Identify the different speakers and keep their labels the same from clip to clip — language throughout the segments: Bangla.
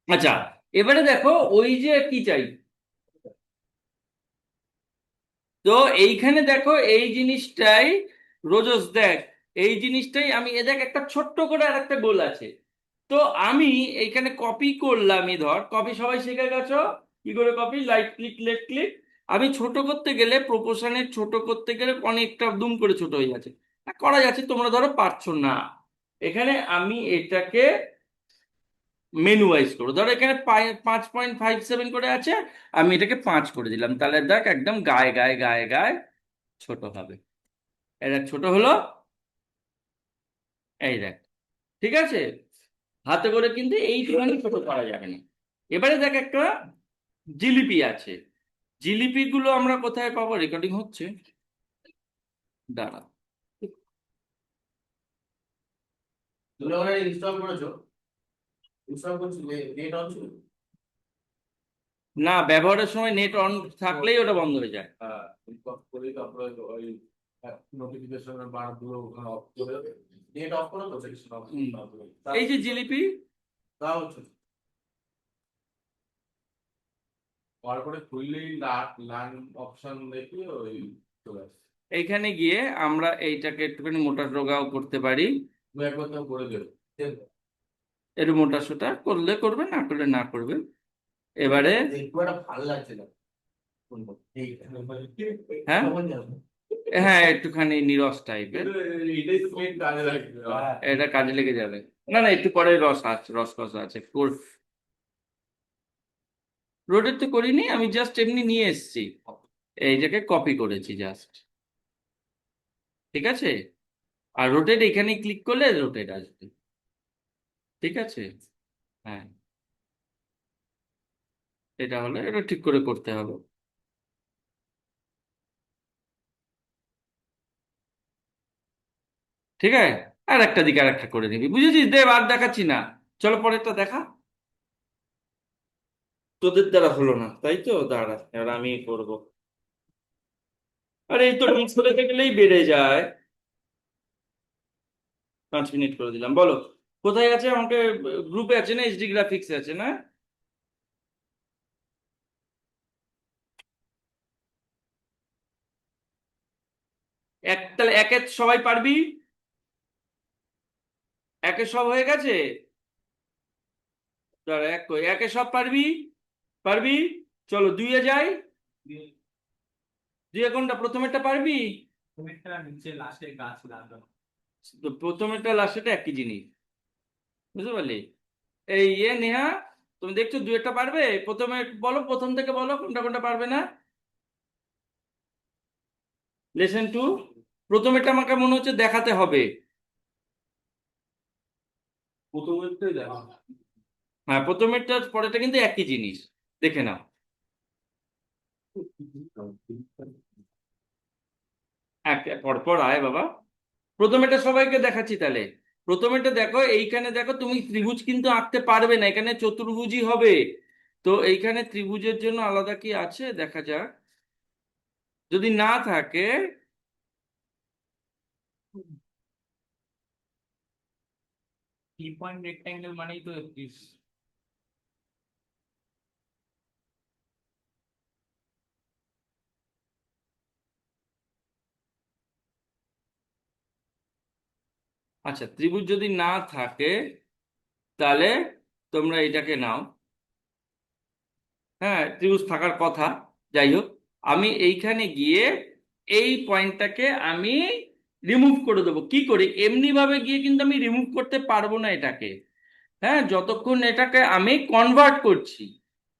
Speaker 1: আচ্ছা, এবারে দেখো ওই যে কি চাই। তো এইখানে দেখো এই জিনিসটাই, রোজস দেখ, এই জিনিসটাই আমি এ দেখ একটা ছোট্ট করে আর একটা গোল আছে। তো আমি এইখানে কপি করলাম, ধর কপি সবাই শিখে গেছো কি করে copy, right click left click. আমি ছোট করতে গেলে প্রপোর্শনের ছোট করতে গেলে অনেকটা দুম করে ছোট হয়ে যাচ্ছে, করা যাচ্ছে, তোমরা ধরো পারছো না। এখানে আমি এটাকে মেনু ওয়াইজ করবো, ধরো এখানে 5.57 করে আছে, আমি এটাকে 5 করে দিলাম, তাহলে দেখ একদম গায়ে গায়ে গায়ে গায়ে ছোট হবে। এটা ছোট হলো, এই দেখ, ঠিক আছে। হাতে করে কিন্তু এইটুখানি ছোট করা যাবে না। এবারে দেখ একটা জিলিপি আছে, জিলিপি গুলো আমরা কোথায় পাবো? রেকর্ডিং হচ্ছে, দাঁড়া।
Speaker 2: তুমি ওখানে ইনস্টল করেছো? ইনস্টল করছি, নেট অন ছিল?
Speaker 1: না, ব্যবহারের সময় নেট অন থাকলেই ওটা বন্ধ হয়ে যায়।
Speaker 2: হ্যাঁ, করে তারপরে ওই নোটিফিকেশনের বারগুলো ওখানে অফ করে নেট অফ করো তো সেকশন অফ
Speaker 1: হুম।
Speaker 2: করে
Speaker 1: এই যে জিলিপি,
Speaker 2: তা হচ্ছে। তারপরে খুললেই লার্ন অপশন দেখি ওই চলে আসছে।
Speaker 1: এইখানে গিয়ে আমরা এইটাকে একটুখানি মোটা রোগাও করতে পারি।
Speaker 2: তুমি একবার তো করে দেবে।
Speaker 1: একটু মোটা সোটা করলে করবে, না করলে না করবে। এবারে
Speaker 2: একটু একটা ভালো লাগছে না শুনবো। ঠিক আছে।
Speaker 1: হ্যাঁ,
Speaker 2: তখন যাবো।
Speaker 1: হ্যাঁ একটুখানি নিরস টাইপের,
Speaker 2: কিন্তু এটাই তো মেন কাজে লাগবে। হ্যাঁ।
Speaker 1: এটা কাজে লেগে যাবে। না না, একটু পরে রস আছে, রস কষা আছে। রোডের তো করিনি, আমি জাস্ট এমনি নিয়ে এসেছি, এই জায়গায় কপি করেছি জাস্ট, ঠিক আছে। আর রোটেট এখানে ক্লিক করলে রোটেট আসবে, ঠিক আছে। হ্যাঁ, এটা হলে এটা ঠিক করে করতে হবে, ঠিক আছে। আর একটা দিকে আর একটা করে নিবি, বুঝেছিস? দেব, আর দেখাচ্ছি না, চলো পরেরটা দেখা। তোদের দ্বারা হলো না তাই তো, দাঁড়া এবার আমি করবো। আরে এই তো মিস করে গেলেই বেড়ে যায়। 5 মিনিট করে দিলাম, বলো কোথায় আছে আমাকে? গ্রুপে আছে না, এইচডি গ্রাফিক্স আছে না? তাহলে একে সবাই পারবি? একে সব হয়ে গেছে, দাঁড়া এক কই, একে সব পারবি? পারবি? চলো দুইয়ে যাই। দুইয়ে কোনটা, প্রথমেরটা পারবি?
Speaker 2: একটা নিচে লাস্টে গাছ লাগানো।
Speaker 1: তো প্রথমেরটা লাস্টেরটা একই জিনিস, বুঝতে পারলি? এই নেহা, তুমি দেখছো দুইটা পারবে? প্রথমে বলো, প্রথম থেকে বলো কোনটা কোনটা পারবে না। লেসন 2, প্রথমেরটা আমাকে মনে হচ্ছে দেখাতে হবে।
Speaker 2: প্রথমটাই দেখো।
Speaker 1: হ্যাঁ, প্রথমেরটা পরেরটা কিন্তু একই জিনিস, দেখে নাও। পরপর আয় বাবা, প্রথমেরটা সবাইকে দেখাচ্ছি তাহলে। প্রথমেরটা দেখো, এইখানে দেখো, তুমি ত্রিভুজ কিন্তু আঁকতে পারবে না, এখানে চতুর্ভুজই হবে। তো এইখানে ত্রিভুজের জন্য আলাদা কি আছে দেখা যাক, যদি না থাকে।
Speaker 2: থ্রি পয়েন্ট রেক্টাঙ্গেল মানেই তো 31।
Speaker 1: আচ্ছা, ত্রিভুজ যদি না থাকে তাহলে তোমরা এটাকে নাও। হ্যাঁ, ত্রিভুজ থাকার কথা, যাই হোক, আমি এইখানে গিয়ে এই পয়েন্টটাকে আমি রিমুভ করে দেবো। কি করে? এমনি ভাবে গিয়ে কিন্তু আমি রিমুভ করতে পারবো না এটাকে। হ্যাঁ, যতক্ষণ এটাকে আমি কনভার্ট করছি,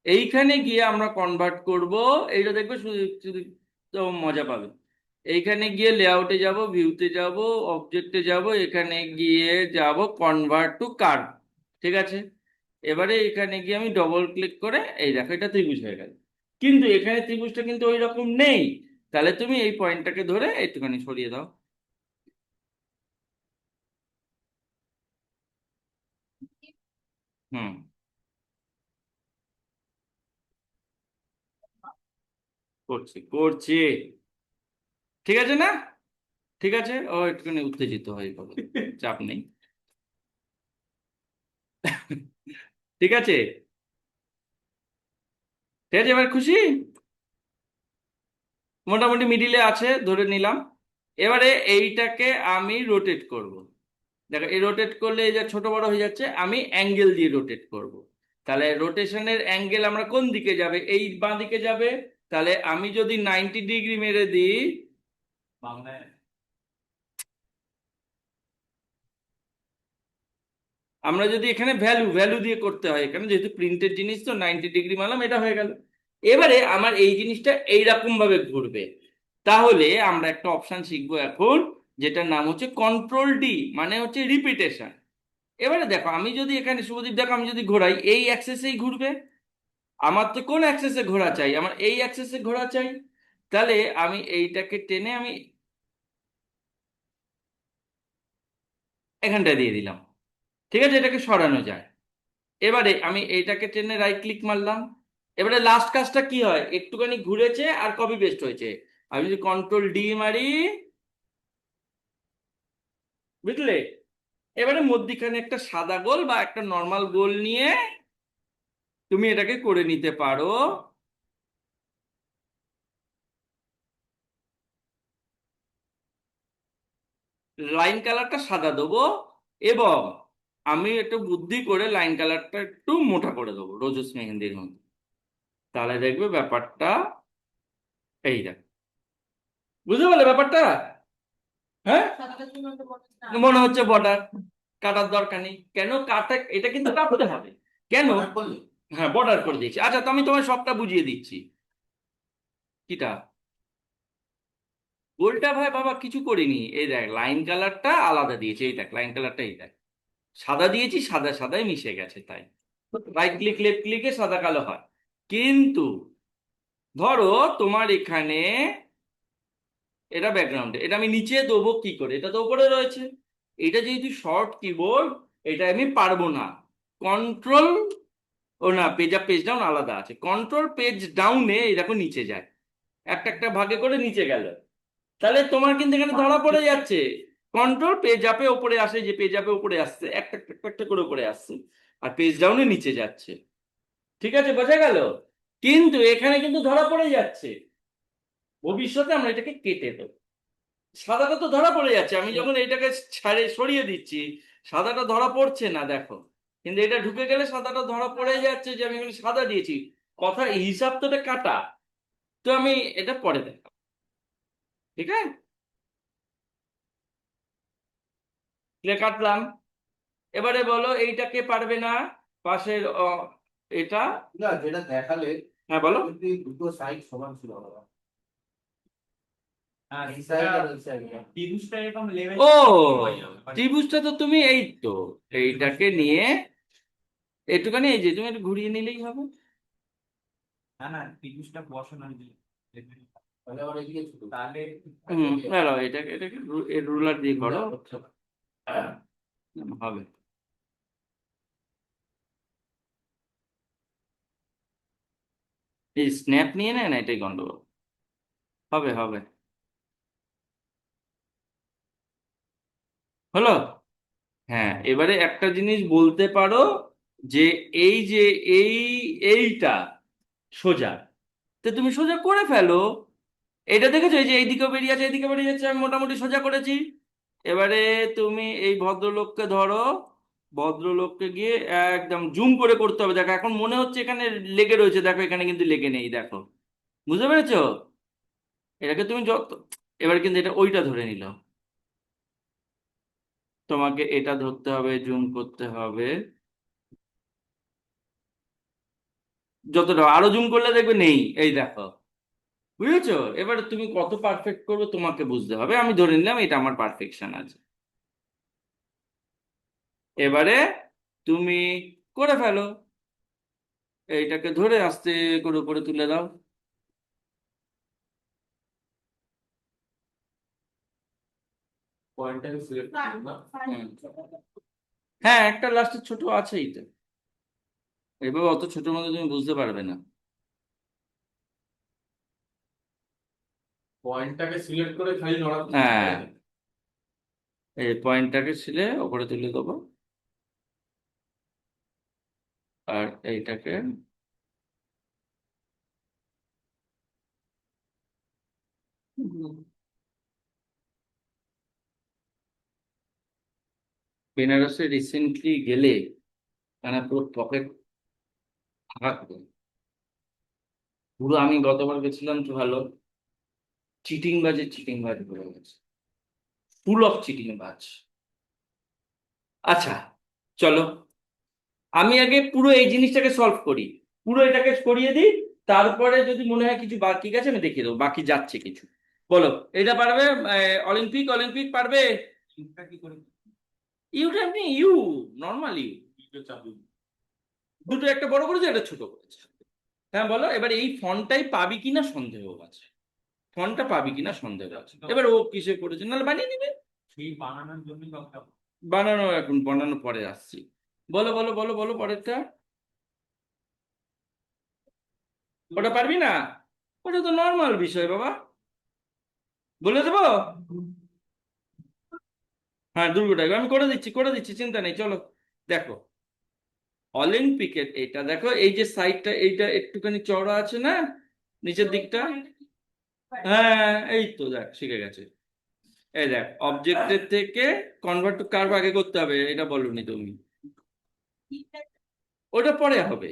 Speaker 1: এইখানে গিয়ে আমরা কনভার্ট করব। এইটা দেখবে শুধু শুধু তো মজা পাবে। এইখানে গিয়ে লেআউটে যাব, ভিউতে যাব, অবজেক্টে যাব, এখানে গিয়ে যাব কনভার্ট টু কার্ভ, ঠিক আছে। এবারে এখানে গিয়ে আমি ডবল ক্লিক করে, এই দেখো এটা ত্রিভুজ হয়ে গেল। কিন্তু এখানে ত্রিভুজটা কিন্তু ওই রকম নেই, তাহলে তুমি এই পয়েন্টটাকে ধরে একটুখানি সরিয়ে দাও। হুম, করছি করছি, ঠিক আছে না? ঠিক আছে, ও একটুখানি উত্তেজিত হয়ে গেল, চাপ নেই। ঠিক আছে। ঠিক আছে, এবার খুশি? মোটামুটি মিডিলে আছে ধরে নিলাম। এবারে এইটাকে আমি রোটেট করব। দেখো এই রোটেট করলে এই যে ছোট বড় হয়ে যাচ্ছে, আমি অ্যাঙ্গেল দিয়ে রোটেট করব। তাহলে রোটেশনের অ্যাঙ্গেল আমরা কোন দিকে যাবে? এই বাঁ দিকে যাবে। তাহলে আমি যদি 90 ডিগ্রি মেরে দিই, আমরা যদি এখানে ভ্যালু ভ্যালু দিয়ে করতে হয়, এখানে যেহেতু প্রিন্টেড জিনিস তো 90 ডিগ্রি মারলাম, এটা হয়ে গেল। এবারে আমার এই জিনিসটা এইরকম ভাবে ঘুরবে। তাহলে আমরা একটা অপশন শিখবো এখন, যেটার নাম হচ্ছে কন্ট্রোল ডি, মানে হচ্ছে রিপিটেশন। এবারে দেখো আমি যদি এখানে, শুভদীপ দেখো, আমি যদি ঘোরাই এই অ্যাক্সেসেই ঘুরবে। আমার তো কোন অ্যাক্সেসে ঘোরা চাই? আমার এই অ্যাক্সেসে ঘোরা চাই। তাহলে আমি এইটাকে টেনে আমি এখানটা দিয়ে দিলাম। ঠিক আছে, এটাকে সরানো যায়। এবারে আমি এইটাকে টেনে রাইট ক্লিক মারলাম। এবারে লাস্ট কাজটা কি হয়? একটুখানি ঘুরেছে আর কপি পেস্ট হয়েছে। আমি যদি কন্ট্রোল ডি মারি, বুঝলে? এবারে মধ্যিখানে একটা সাদা গোল বা একটা নর্মাল গোল নিয়ে তুমি এটাকে করে নিতে পারো। লাইন কালারটা সাদা দেবো, এবং আমি একটু বুদ্ধি করে লাইন কালারটা একটু মোটা করে দেবো রোজস মেহেন্দির মধ্যে। তাহলে দেখবে ব্যাপারটা এই দেখ, বুঝতে পারলে ব্যাপারটা? হ্যাঁ, মনে হচ্ছে বর্ডার কাটার দরকার নেই। কেন কাটা? এটা কিন্তু কাটতে হবে। কেন?
Speaker 2: Order করলে?
Speaker 1: হ্যাঁ, বর্ডার করে দিয়েছি। আচ্ছা, তো আমি তোমায় সবটা বুঝিয়ে দিচ্ছি। কিটা? গোলটা ভাই বাবা কিছু করিনি। এই দেখ লাইন কালারটা আলাদা দিয়েছি, এই দেখ লাইন কালারটা, এই দেখ সাদা দিয়েছি, সাদা সাদাই মিশে গেছে তাই। রাইট ক্লিক লেফট ক্লিকে সাদা কালো হয়। কিন্তু ধরো তোমার এখানে এটা ব্যাকগ্রাউন্ডে, এটা আমি নিচে দেবো কি করে? এটা তো উপরে রয়েছে। এটা যেহেতু শর্ট কিবোর্ড, এটা আমি পারবো না। কন্ট্রোল, ও না, পেজ আপ পেজ ডাউন আলাদা আছে। কন্ট্রোল পেজ ডাউনে এই দেখো নিচে যায়, একটা একটা ভাগে করে নিচে গেল। তাহলে তোমার কিন্তু এখানে ধরা পড়ে যাচ্ছে। কন্ট্রোল পেজ আপে উপরে আসে, যে পেজ আপে উপরে আসছে একটা একটা একটা একটা করে উপরে আসছে, আর পেজ ডাউনে নিচে যাচ্ছে। ঠিক আছে, বোঝা গেল? কিন্তু এখানে কিন্তু ধরা পড়ে যাচ্ছে। ভবিষ্যতে আমরা এটাকে কেটে দেবো। সাদাটা তো ধরা পড়ে যাচ্ছে, আমি যখন এটাকে সরিয়ে দিচ্ছি সাদাটা ধরা পড়ছে না, দেখো। কিন্তু এটা ঢুকে গেলে সাদাটা ধরা পড়ে যাচ্ছে, যে আমি এখানে সাদা দিয়েছি। কথা হিসাব তো এটা কাটা। তো আমি এটা পরে দেখো, ঠিক আছে? তাহলে কাটলাম। এবারে বলো এইটা কে পারবে না? পাশের এটা।
Speaker 2: না, যেটা দেখালে
Speaker 1: হ্যাঁ বলো।
Speaker 2: কিন্তু এই দুটো সাইড সমান ছিল না।
Speaker 3: হ্যাঁ,
Speaker 2: এই সাইড আর এই সাইড।
Speaker 3: ত্রিভুজটা এরকম লেভেল
Speaker 1: ও,
Speaker 3: হয়ে যাবে
Speaker 1: ত্রিভুজটা তো তুমি এই তো এইটাকে নিয়ে একটুখানি এই যে তুমি একটু ঘুরিয়ে নিলেই হবে।
Speaker 3: না না, ত্রিভুজটা বসানো
Speaker 2: তাহলে আবার এদিকে ছিল।
Speaker 3: তাহলে
Speaker 1: দাঁড়াও, এটাকে এটাকে রুলার দিয়ে করো। হবে। এই স্ন্যাপ নিয়ে নেয় না, এটাই গন্ডগোল। হবে হবে। হলো? হ্যাঁ, এবারে একটা জিনিস বলতে পারো, যে এই যে এই এইটা সোজা, তো তুমি সোজা করে ফেলো। এটা দেখেছো, এই যে এইদিকেও বেরিয়ে আছে এইদিকে বেরিয়ে যাচ্ছে, আমি মোটামুটি সোজা করেছি। এবারে তুমি এই ভদ্রলোককে ধরো, ভদ্রলোককে গিয়ে একদম জুম করে করতে হবে। দেখো এখন মনে হচ্ছে এখানে লেগে রয়েছে, দেখো এখানে কিন্তু লেগে নেই, দেখো। বুঝতে পেরেছো? এটাকে তুমি যত, এবার কিন্তু এটা ওইটা ধরে নিল। তোমাকে এটা ধরতে হবে, জুম করতে হবে যতটা, আরো জুম করলে দেখবে নেই, এই দেখো। বুঝেছো? এবারে তুমি কত পারফেক্ট করবে তোমাকে বুঝতে হবে। আমি ধরে নিলাম এটা আমার পারফেকশন আছে। এবারে তুমি করে ফেলো, এইটাকে ধরে আস্তে করে উপরে তুলে দাও।
Speaker 2: পয়েন্টটাকে সিলেক্ট করুন না।
Speaker 1: হুম। হ্যাঁ, একটা লাস্টে ছোট আছেই তো। এভাবে অত ছোটোর মধ্যে তুমি বুঝতে পারবে না।
Speaker 2: পয়েন্টটাকে সিলেক্ট করে খালি নড়াতে হবে,
Speaker 1: হ্যাঁ,
Speaker 2: তাই তো?
Speaker 1: এই পয়েন্টটাকে ছিলে ওপরে তুলে দেবো, আর এইটাকে বেনারসে রিসেন্টলি গেলে মানে পুরো পকেট ফাঁকা করে পুরো। আমি গতবার গেছিলাম তো ভালো, চিটিং বাজ হয়ে গেছে, ফুল অফ চিটিং বাজ। আচ্ছা, চলো আমি আগে পুরো এই জিনিসটাকে সলভ করি, পুরো এটাকে করিয়ে দিই, তারপরে যদি মনে হয় কিছু বাকি গেছে আমি দেখিয়ে দেবো বাকি যাচ্ছে কিছু। বলো, এটা পারবে? অলিম্পিক অলিম্পিক পারবে?
Speaker 3: ইউটা কি করে?
Speaker 1: ইউটা এমনি ইউ, নর্মাল ইউ, দুটো, একটা বড় করেছে একটা ছোট করেছে। হ্যাঁ বলো, এবার এই ফন্টটাই পাবি কিনা সন্দেহ আছে, ফন্টটা পাবি কিনা সন্দেহ আছে। এবার ও কিসে করেছে, নাহলে বানিয়ে নিবে।
Speaker 3: সেই বানানোর জন্য কাউকে
Speaker 1: বানানো, এখন বানানো পরে আসছি। বলো বলো বলো বলো পরেরটা। ওটা পারবি না? ওটা তো নর্মাল বিষয় বাবা, বলে দেবো। হ্যাঁ দুর্গটা আমি করে দিচ্ছি, চিন্তা নেই, চলো দেখো। অলিম্পিকের এটা দেখো, এই যে সাইডটা এইটা একটুখানি চওড়া আছে না নিচের দিকটা? হ্যাঁ এই তো দেখ শিখে গেছে। এই দেখ, অবজেক্টের থেকে কনভার্ট টু কার্ভ আগে করতে হবে, এটা বলনি তুমি। ওটা পরে হবে,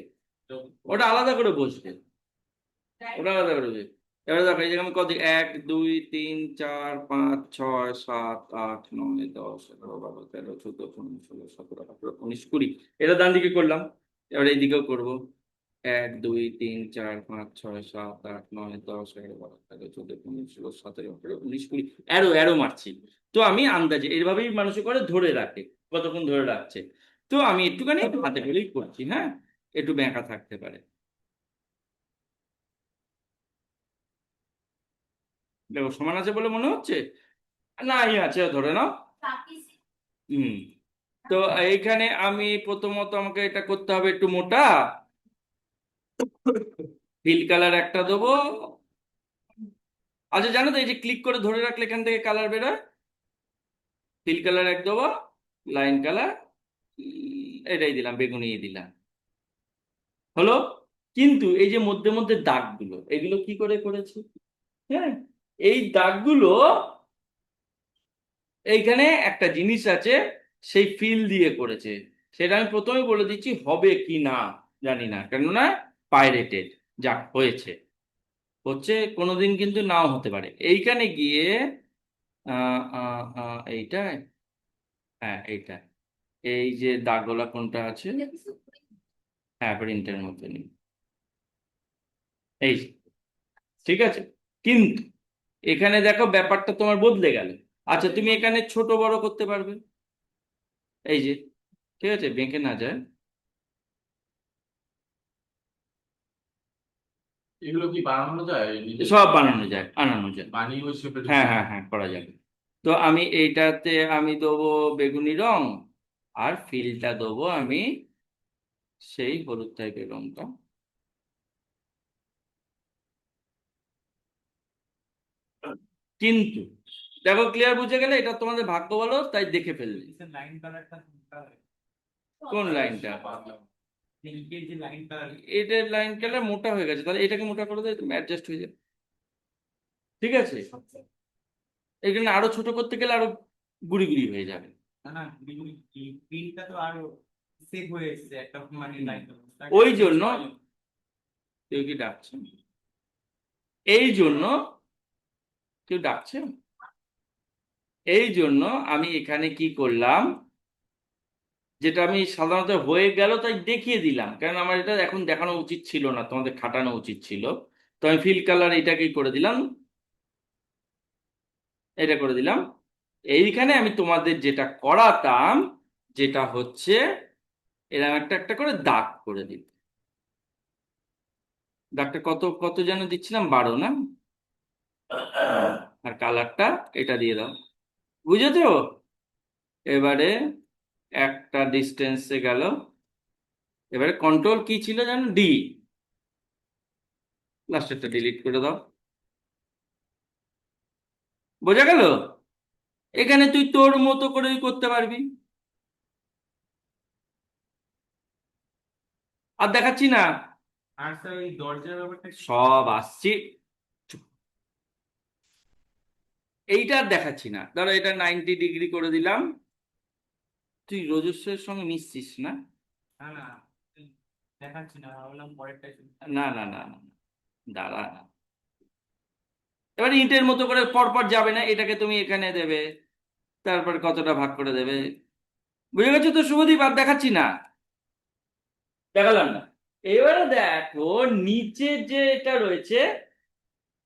Speaker 1: ওটা আলাদা করে বসবে, ওটা আলাদা করে বসবে। এবারে দেখো, এই যে আমি কত, 1 2 3 4 5 6 7 8 9 10 11 12 13 14 15 16 17 18 19 20, এটা ডান দিকে করলাম। এবার এইদিকেও করবো, 1 2 3 4 5 6 7 8 9 10 11 12 13 14 15 16 17 18 19 20, অ্যারো অ্যারো মারছি। তো আমি আন্দাজে এইভাবেই মানুষ করে ধরে রাখে, কতক্ষণ ধরে রাখছে। তো আমি একটুখানি হাতে করেই করছি, হ্যাঁ একটু ব্যাঁকা থাকতে পারে। দেখো সমান আছে বলে মনে হচ্ছে, না এই আছে ধরে নাও। হুম। তো এইখানে আমি প্রথমত আমাকে এটা করতে হবে একটু মোটা, ফিল কালার একটা দেবো। আচ্ছা জানো তো, এই যে ক্লিক করে ধরে রাখলে এখান থেকে কালার বেরোয়, ফিল কালার এক দেবো, লাইন কালার এটাই দিলাম, বেগুনি দিলাম, হলো। কিন্তু এই যে মধ্যে মধ্যে দাগগুলো, এগুলো কি করে করেছি? হ্যাঁ, এই দাগগুলো, এইখানে একটা জিনিস আছে, সেই ফিল দিয়ে করেছে, সেটা আমি প্রথমে বলে দিচ্ছি, হবে কি না জানি না, কেননা পাইরেটেড যা হয়েছে হচ্ছে, কোনোদিন কিন্তু নাও হতে পারে। এইখানে গিয়ে এইটায়, হ্যাঁ এইটা, এই যে দাগগুলা কোনটা আছে, হ্যাঁ প্রিন্টের মধ্যে নেই, এই যে, ঠিক আছে। কিন্তু এখানে দেখো ব্যাপারটা তোমার বদলে গেল। আচ্ছা তুমি এখানে ছোট বড় করতে পারবে, এই যে, ঠিক আছে, বেঁকে না যায়।
Speaker 2: এগুলো কি বানানো যায় নিজে?
Speaker 1: সব বানানো যায়, আনানো যায়।
Speaker 2: বানিয়ে ওই শেপে
Speaker 1: হ্যাঁ হ্যাঁ হ্যাঁ করা যাবে। তো আমি এইটাতে আমি দেবো বেগুনি রং, আর ফিলটা দেবো আমি সেই হলুদ টাইপের রংটা। কিন্তু দেখো ক্লিয়ার বুঝে গেলে, এটা তোমাদের ভাগ্য বলো তাই দেখে ফেললে।
Speaker 3: লাইন কালারটা
Speaker 1: কোন লাইনটা?
Speaker 3: লিঙ্কের যে লাইন কালার,
Speaker 1: এটার লাইন কালার মোটা হয়ে গেছে, তাহলে এটাকে মোটা করে দেয়, তুমি অ্যাডজাস্ট হয়ে যাবে, ঠিক আছে। এখানে আরো ছোট করতে গেলে আরো গুড়ি গুড়ি হয়ে যাবে।
Speaker 3: না না, প্রিন্টটা তো আরো সেভ হয়ে এসেছে একটা, মানে
Speaker 1: হুম।
Speaker 3: লাইন
Speaker 1: ওই জন্য, কেউ কি ডাকছে? এই জন্য, কেউ ডাকছে, এই জন্য আমি এখানে কি করলাম, যেটা আমি সাধারণত হয়ে গেল তাই দেখিয়ে দিলাম, কারণ আমার এটা এখন দেখানো উচিত ছিল না, তোমাদের খাটানো উচিত ছিল। তো আমি ফিল কালার এটাকেই করে দিলাম, এটা করে দিলাম। এইখানে আমি তোমাদের যেটা করাতাম, যেটা হচ্ছে এরকম একটা একটা করে দাগ করে দিই। দাগটা কত কত যেন দিচ্ছিলাম, 12 না? আর কালারটা এটা দিয়ে দাও, বুঝেছো? এবারে একটা ডিস্টেন্সে গেল, এবারে কন্ট্রোল কি ছিল জানো, ডি, লাস্টেরটা ডিলিট করে দাও। বোঝা গেল? এখানে তুই তোর মতো করেই করতে পারবি। আর দেখাচ্ছি না,
Speaker 3: আর স্যার ওই দরজার ব্যাপারটা
Speaker 1: সব আসছি। চুপ। এইটা আর দেখাচ্ছি না, ধরো এটা 90 ডিগ্রি করে দিলাম, তুই রজস্বের সঙ্গে মিশছিস না?
Speaker 3: না না, দেখাচ্ছি না, ভাবলাম পরেরটা শুনি।
Speaker 1: না না না না, দাঁড়া না। এবারে ইটের মতো করে পরপর যাবে না, এটাকে তুমি এখানে দেবে, তারপর কতটা ভাগ করে দেবে। বুঝে গেছো তো শুভদীপ? আর দেখাচ্ছি না, দেখালাম না। এবারে দেখো নিচে যে এটা রয়েছে,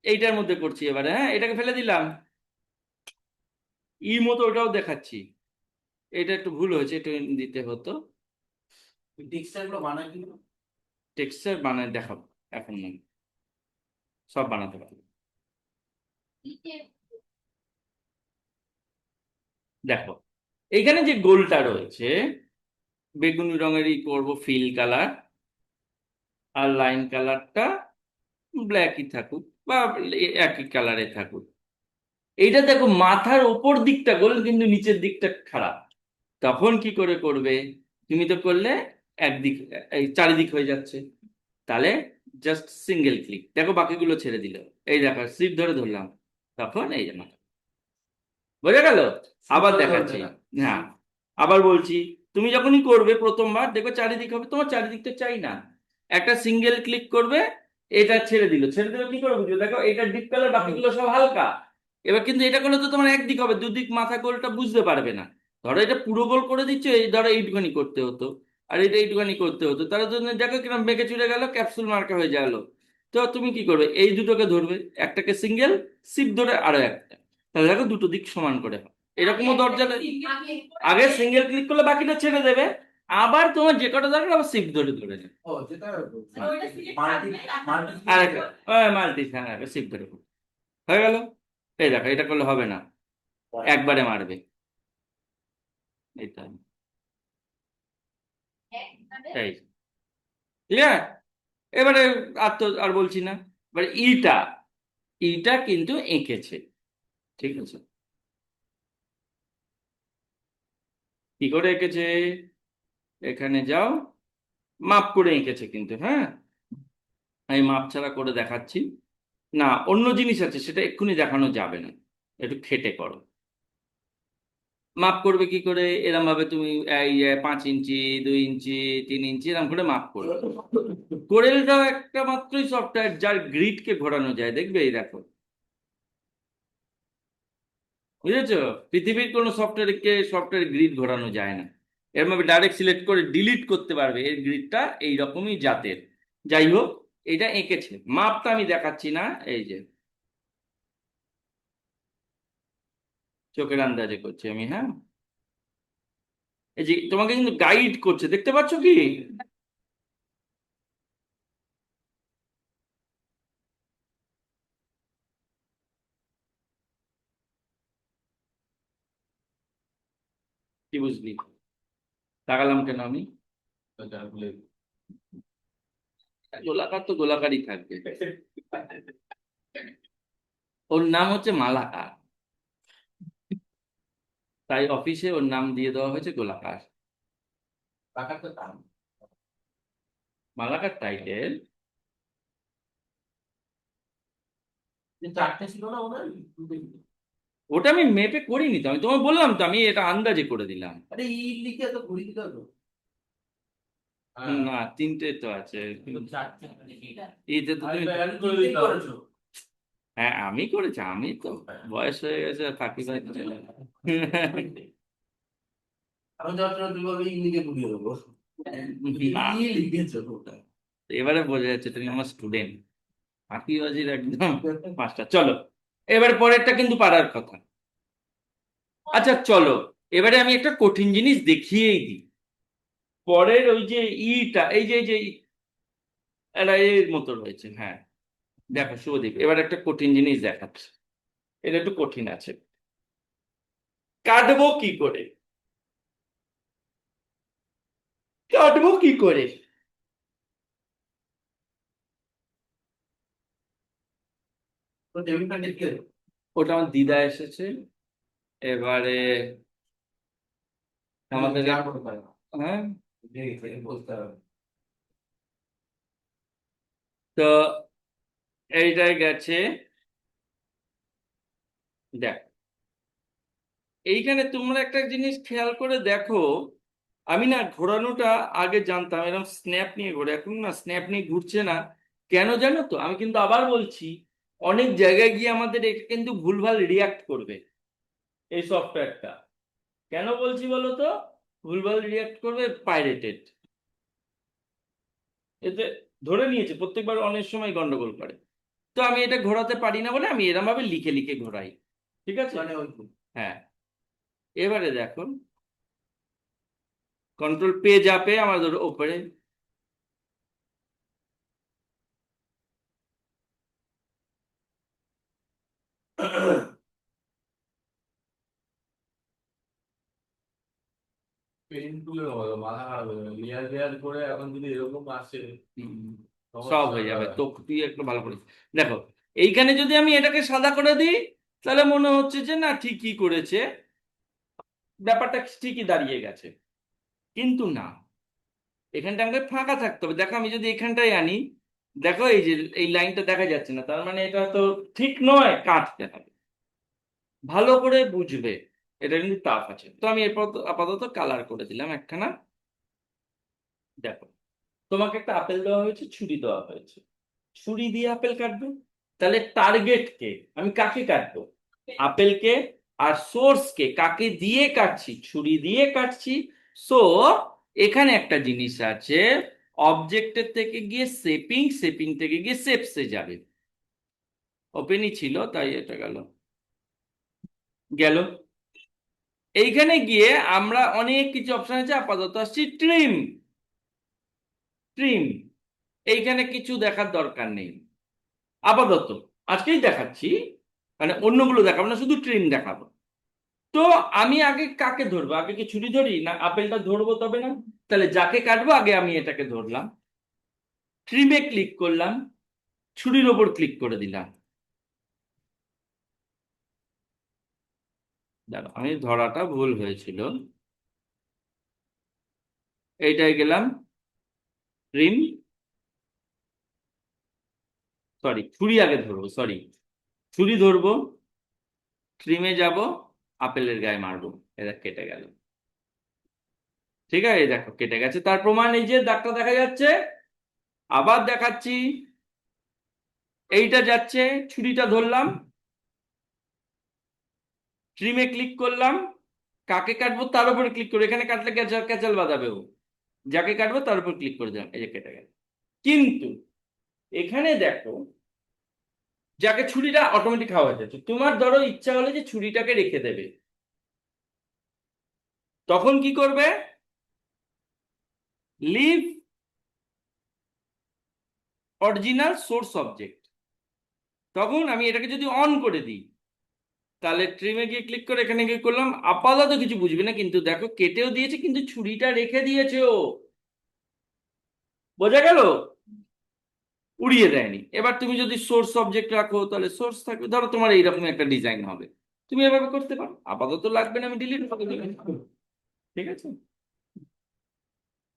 Speaker 1: এইটার মধ্যে করছি এবারে। হ্যাঁ, এটাকে ফেলে দিলাম, ই মতো ওটাও দেখাচ্ছি। এটা একটু ভুল হয়েছে, একটু দিতে হতো।
Speaker 2: টেক্সচার গুলো বানায় কি?
Speaker 1: টেক্সচার বানায় দেখাবো, এখন নয়, সব বানাতে পারবো। দেখো এইখানে যে গোলটা রয়েছে, বেগুনি রঙেরই করব ফিল কালার, আর লাইন কালারটা ব্ল্যাকই থাকুক বা একই কালারে থাকুক। এইটা দেখো মাথার ওপর দিকটা গোল কিন্তু নিচের দিকটা খারাপ। তখন কি করে করবে? তুমি তো করলে একদিক, এই চারিদিক হয়ে যাচ্ছে। তাহলে জাস্ট সিঙ্গেল ক্লিক, দেখো বাকিগুলো ছেড়ে দিল। এই দেখো সিট ধরে ধরলাম, তখন এই যে মাথা। বোঝা গেল? আবার দেখাচ্ছি। হ্যাঁ, আবার বলছি, তুমি যখনই করবে প্রথমবার দেখবে চারিদিক হবে, তোমার চারিদিকটা চাই না। একটা সিঙ্গেল ক্লিক করবে, এটা ছেড়ে দিল, ছেড়ে দিলে কি করে বুঝবে? দেখো এটা ডিপ কালার, বাকিগুলো সব হালকা। এবার কিন্তু এটা করলে তো তোমার একদিক হবে, দুদিক মাথা গোলটা বুঝতে পারবে না। ধরো এটা পুরো গোল করে দিচ্ছ, এই ধরো এইটুখানি করতে হতো, আর এটা এইটুখানি করতে হতো, তার জন্য দেখো কিরকম বেঁকে চুরে গেল, ক্যাপসুল মার্কা হয়ে গেল। তো তুমি কি করবে? এই দুটোকে ধরবে, একটাকে সিঙ্গেল, সিপ ধরে আরো একটা, তাহলে দেখো দুটো দিক সমান করে হবে। এরকমও দরজা আগে সিঙ্গেল ক্লিক করলে বাকিটা ছেড়ে দেবে, আবার তোমার যে কটা দরকার আবার শিফট ধরে ধরে নেবে।
Speaker 2: ও যেটা মাল্টি মাল্টি
Speaker 1: আর একটা মাল্টি, হ্যাঁ শিফট ধরে করো। হয়ে গেল। এই দেখো এটা করলে হবে না, একবারে মারবে। এইটা এই ক্লিয়ার। এবারে আর তো আর বলছি না। এবারে ইটা, ইটা কিন্তু এঁকেছে, ঠিক আছে? কি করে এঁকেছে? এখানে যাও, মাপ করে এঁকেছে কিন্তু, হ্যাঁ। আমি মাপ ছাড়া করে দেখাচ্ছি। না, অন্য জিনিস আছে, সেটা এক্ষুনি দেখানো যাবে না, একটু খেটে করো। মাপ করবে কি করে? এরম ভাবে তুমি এই 5 ইঞ্চি, 2 ইঞ্চি, 3 ইঞ্চি এরম করে মাপ করবে। কোরেলটাও একটা মাত্রই সফটওয়্যার যার গ্রিডকে ঘোরানো যায়, দেখবে এই দেখো, বুঝেছো? পৃথিবীর কোনো সফটওয়্যার গ্রিড ঘোরানো যায় না। এর ভাবে ডাইরেক্ট সিলেক্ট করে ডিলিট করতে পারবে, এর গ্রিডটা এইরকমই জাতের। যাই হোক, এটা এঁকেছে, মাপটা আমি দেখাচ্ছি না। এই যে চোখের আন্দাজে করছি আমি, হ্যাঁ। এই যে তোমাকে কিন্তু গাইড করছে, দেখতে পাচ্ছ কি? কি বুঝলি? তাকালাম কেন আমি? গোলাকার তো গোলাকারই থাকবে। ওর নাম হচ্ছে মালাকার, তাই অফিসে ওর নাম দিয়ে দেওয়া হয়েছে গোলাকার।
Speaker 2: টাকাটা দাম
Speaker 1: মালাকার টাইটেল।
Speaker 2: চারটে ছিল না ওনার?
Speaker 1: ওটা আমি মেপে করিনি তো, আমি তোমায় বললাম তো, আমি এটা আন্দাজে করে দিলাম।
Speaker 2: আরে ই লিখে তো ঘুরি দিতে হতো। হ্যাঁ
Speaker 1: না, 3টে তো আছে।
Speaker 2: তো চারটে
Speaker 1: এইটা তো তুমি,
Speaker 2: করেছো।
Speaker 1: হ্যাঁ আমি করেছি, আমি তো বয়স হয়ে গেছে, ফাঁকি ফাঁকি
Speaker 2: আমি যখন তুমি বলবে ই লিখে ঘুরিয়ে দেবো।
Speaker 1: না,
Speaker 2: ই লিখেছো ওটা।
Speaker 1: এবারে বোঝা যাচ্ছে তুমি আমার স্টুডেন্ট। ফাঁকিবাজির একদম মাস্টার। চলো, এবারে পরেরটা কিন্তু পারার কথা। আচ্ছা চলো, এবারে আমি একটা কঠিন জিনিস দেখিয়েই দিই। পরের ওই যে ইটা, এই যে এটা এর মতো রয়েছে, হ্যাঁ। দেখো শুভদীপ, এবার একটা কঠিন জিনিস দেখাচ্ছে, এটা একটু কঠিন আছে। কাটবো কি করে? কাটবো কি করে?
Speaker 2: তো টেবিলটা লিখে
Speaker 1: ওটা আমার দিদা এসেছে, এবারে আমাদের
Speaker 2: যা করতে পারে
Speaker 1: হ্যাঁ।
Speaker 2: বলতে হবে।
Speaker 1: তো এইটাই গেছে। দেখ, এইখানে তোমরা একটা জিনিস খেয়াল করে দেখো, আমি না ঘোরানোটা আগে জানতাম এরকম স্ন্যাপ নিয়ে ঘোরে, এখন না স্ন্যাপ নিয়ে ঘুরছে না। কেন জানো তো? আমি কিন্তু আবার বলছি, অনেক জায়গায় গিয়ে আমাদের এটা কিন্তু ভুলভাল রিয়াক্ট করবে এই সফটওয়্যারটা। কেন বলছি বলো তো? ভুলভাল রিয়াক্ট করবে, পাইরেটেড। এতে ধরে নিয়েছে প্রত্যেকবার, অনেক সময় গন্ডগোল করে। তো আমি এটা ঘোরাতে পারি না বলে আমি এরম ভাবে লিখে লিখে ঘোরাই। ঠিক আছে?
Speaker 2: মানে ওই
Speaker 1: হ্যাঁ। এবারে দেখো, কন্ট্রোল পেজ আপে আমাদের ওপরে।
Speaker 2: পেন তুলে মাথা খারাপ হয়ে যাবে, লেয়ার লেয়ার করে এখন যদি এরকম আসে
Speaker 1: হুম, সব হয়ে
Speaker 2: সমস্যা।
Speaker 1: যাবে তো। তুই একটু ভালো করিস। দেখো, এইখানে যদি আমি এটাকে সাদা করে দিই, তাহলে মনে হচ্ছে যে না ঠিকই করেছে, ব্যাপারটা ঠিকই দাঁড়িয়ে গেছে। কিন্তু না, এখানটা আমাকে ফাঁকা থাকতে হবে। দেখো আমি যদি এখানটায় আনি, দেখো এই যে এই লাইনটা দেখা যাচ্ছে না, তার মানে এটা তো ঠিক নয়, কাটতে হবে। ভালো করে বুঝবে, এটা কিন্তু টাফ আছে। তো আমি এরপর আপাতত কালার করে দিলাম একখানা। দেখো, তোমাকে একটা আপেল দেওয়া হয়েছে, ছুরি দেওয়া হয়েছে, ছুরি দিয়ে আপেল কাটবে। তাহলে টার্গেট কে? আমি কাকে কাটবো? আপেলকে। আর সোর্স কে? কাকে দিয়ে কাটছি? ছুরি দিয়ে কাটছি। সো এখানে একটা জিনিস আছে, অবজেক্টের থেকে গিয়ে শেপিং, শেপিং থেকে গিয়ে শেপসে যাবে। ওপেনই ছিল তাই এটা গেল। গেল। এইখানে গিয়ে আমরা অনেক কিছু অপশন আছে, আপাতত আসছি ট্রিম। ট্রিম, এইখানে কিছু দেখার দরকার নেই আপাতত। আজকেই দেখাচ্ছি, মানে অন্যগুলো দেখাবো না, শুধু ট্রিম দেখাবো। তো আমি আগে কাকে ধরবো? আগে কি ছুরি ধরি না আপেলটা ধরবো তবে না? তাহলে যাকে কাটবো আগে আমি এটাকে ধরলাম, ট্রিমে ক্লিক করলাম, ছুরির ওপর ক্লিক করে দিলাম। দাঁড়া, আমি ধরাটা ভুল হয়েছিল। এইটাই গেলাম, ট্রিম, সরি ছুরি আগে ধরবো, সরি ছুরি ধরবো, ট্রিমে যাব, আপেলের গায়ে মারবো। এটা কেটে গেল। ঠিক আছে, এই দেখো কেটে গেছে, তার প্রমাণ এই যে দাগটা দেখা যাচ্ছে। আবার দেখাচ্ছি, এইটা যাচ্ছে, ছুরিটা ধরলাম, ট্রিমে ক্লিক করলাম, কাকে কাটবো তার উপরে ক্লিক করে, এখানে কাটলে ক্যাচাল ক্যাচাল বাজাবে ও। যাকে কাটবো তার উপর ক্লিক করে দিলাম, এই যে কেটে গেল। কিন্তু এখানে দেখো, যাকে ছুরিটা অটোমেটিক খাওয়া যাচ্ছে, তোমার ধরো ইচ্ছা হলে যে ছুরিটাকে রেখে দেবে, তখন কি করবে? Leave original source object. তখন আমি এটাকে যদি অন করে দিই, তাহলে ট্রিমে গিয়ে ক্লিক করে এখানে গিয়ে করলাম, আপাতত কিছু বুঝবি না, কিন্তু দেখো কেটেও দিয়েছে কিন্তু ছুরিটা রেখে দিয়েছে ও। বোঝা গেল? উড়িয়ে দেয়নি। এবার তুমি যদি সোর্স অবজেক্ট রাখো, তাহলে সোর্স থাকবে। ধরো তোমার এইরকম একটা ডিজাইন হবে, তুমি এভাবে করতে পারো। আপাতত লাগবে না, আমি ডিলিট করে দিলাম। ঠিক আছে?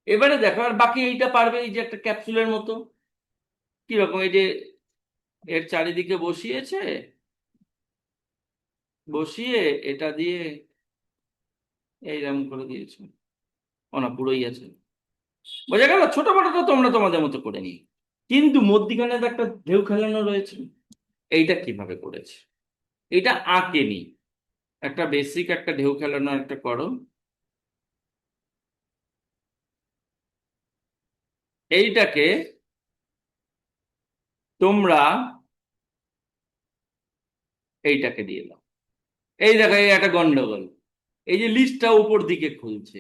Speaker 1: এবারে দেখো, আর বাকি এইটা পারবে, এই যে একটা ক্যাপসুলের মতো কিরকম, এই যে এর চারিদিকে বসিয়েছে, বসিয়ে এটা দিয়ে এইরকম করে দিয়েছে। ও না, পুরোই আছে। বোঝা গেল? ছোট বড় তো তোমরা তোমাদের মতো করে নিই, কিন্তু মধ্যিখানে তো একটা ঢেউ খেলানো রয়েছে। এইটা কিভাবে করেছে? এটা আঁকেনি, একটা বেসিক একটা ঢেউ খেলানো একটা করো। এইটাকে তোমরা এইটাকে দিয়ে দাও। এই দেখো, এই একটা গন্ডগোল, এই যে লিস্টটা উপর দিকে খুলছে,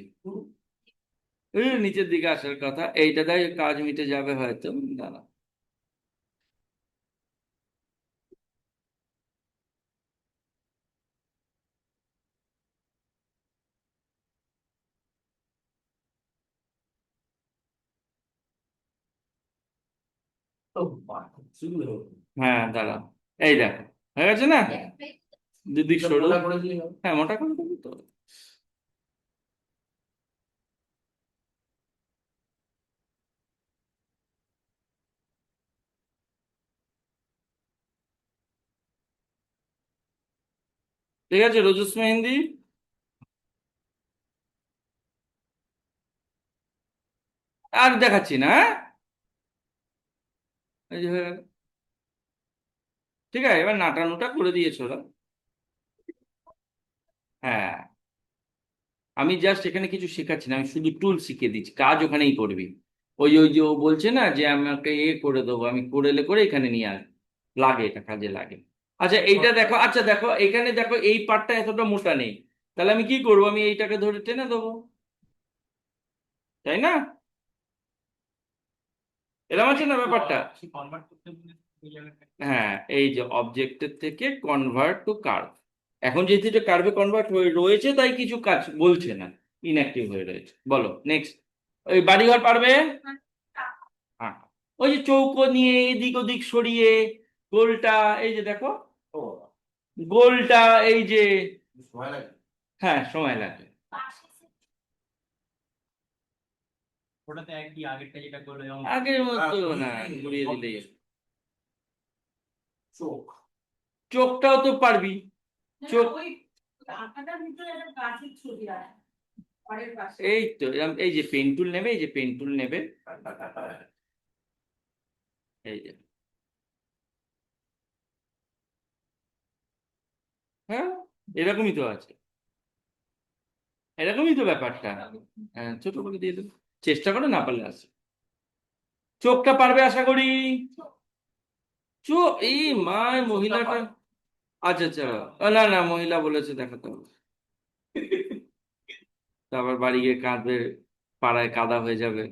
Speaker 1: নিচের দিকে আসার কথা। এইটা দেয় কাজ মিটে যাবে হয়তো। দাঁড়া, হ্যাঁ দাঁড়া, এই দেখো হয়ে গেছে না? দুদিক সরু।
Speaker 2: মোটা করে দিলে হবে।
Speaker 1: হ্যাঁ, মোটা করে দেবো তো। ঠিক আছে, রোজস মেহেন্দি। আর দেখাচ্ছি না, হ্যাঁ? এই যে হয়ে গেল। ঠিক আছে, এবার নাটা নুটা করে দিয়েছো ওরা। হ্যাঁ, আমি জাস্ট এখানে কিছু শেখাচ্ছি না, আমি শুধু টুল শিখিয়ে দিচ্ছি, কাজ ওখানেই করবি। ওই যে ও বলছে না যে আমাকে করে দেবো, আমি করে এখানে নিয়ে আস, লাগে, এটা কাজে লাগে। আচ্ছা এইটা দেখো, আচ্ছা দেখো এখানে দেখো এই পার্টটা এতটা মোটা নেই, তাহলে আমি কি করবো, আমি এইটাকে ধরে টেনে দেবো, তাই না? এরকম আছে না ব্যাপারটা?
Speaker 3: কনভার্ট করতে বলে ওই জায়গাটা।
Speaker 1: হ্যাঁ, এই যে অবজেক্টের থেকে কনভার্ট টু কার্ভ, এখন যেহেতু এটা কার্ভে কনভার্ট হয়ে রয়েছে তাই কিছু কাজ বলছে না, ইনঅ্যাক্টিভ হয়ে রয়েছে। বলো নেক্সট। ওই বাড়িঘর পারবে? হ্যাঁ, ওই যে চৌকো নিয়ে এদিক ওদিক সরিয়ে গোলটা, এই যে দেখো
Speaker 2: ও
Speaker 1: গোলটা, এই যে,
Speaker 2: সময় লাগে।
Speaker 1: হ্যাঁ সময় লাগে।
Speaker 3: ওটাতে একই আগেরটা যেটা করলো যেমন
Speaker 1: আগের মতো না, ঘুরিয়ে দিলেই হবে।
Speaker 2: চোখ
Speaker 1: চোখটাও তো পারবি। চোখ, এই তো এরম, এই যে পেন টুল নেবে, এই যে পেন টুল নেবে, এই যে, হ্যাঁ এরকমই তো আছে, এরকমই তো ব্যাপারটা। হ্যাঁ, ছোট করে দিয়ে দেবো, চেষ্টা করে, না পারলে আসে। চোখটা পারবে আশা করি। চোখ, এই মা, মহিলাটা, আচ্ছা আচ্ছা, না না, মহিলা বলেছে দেখাতে হবে, তারপর বাড়ি গিয়ে কাঁদবে, পাড়ায় কাদা হয়ে যাবে।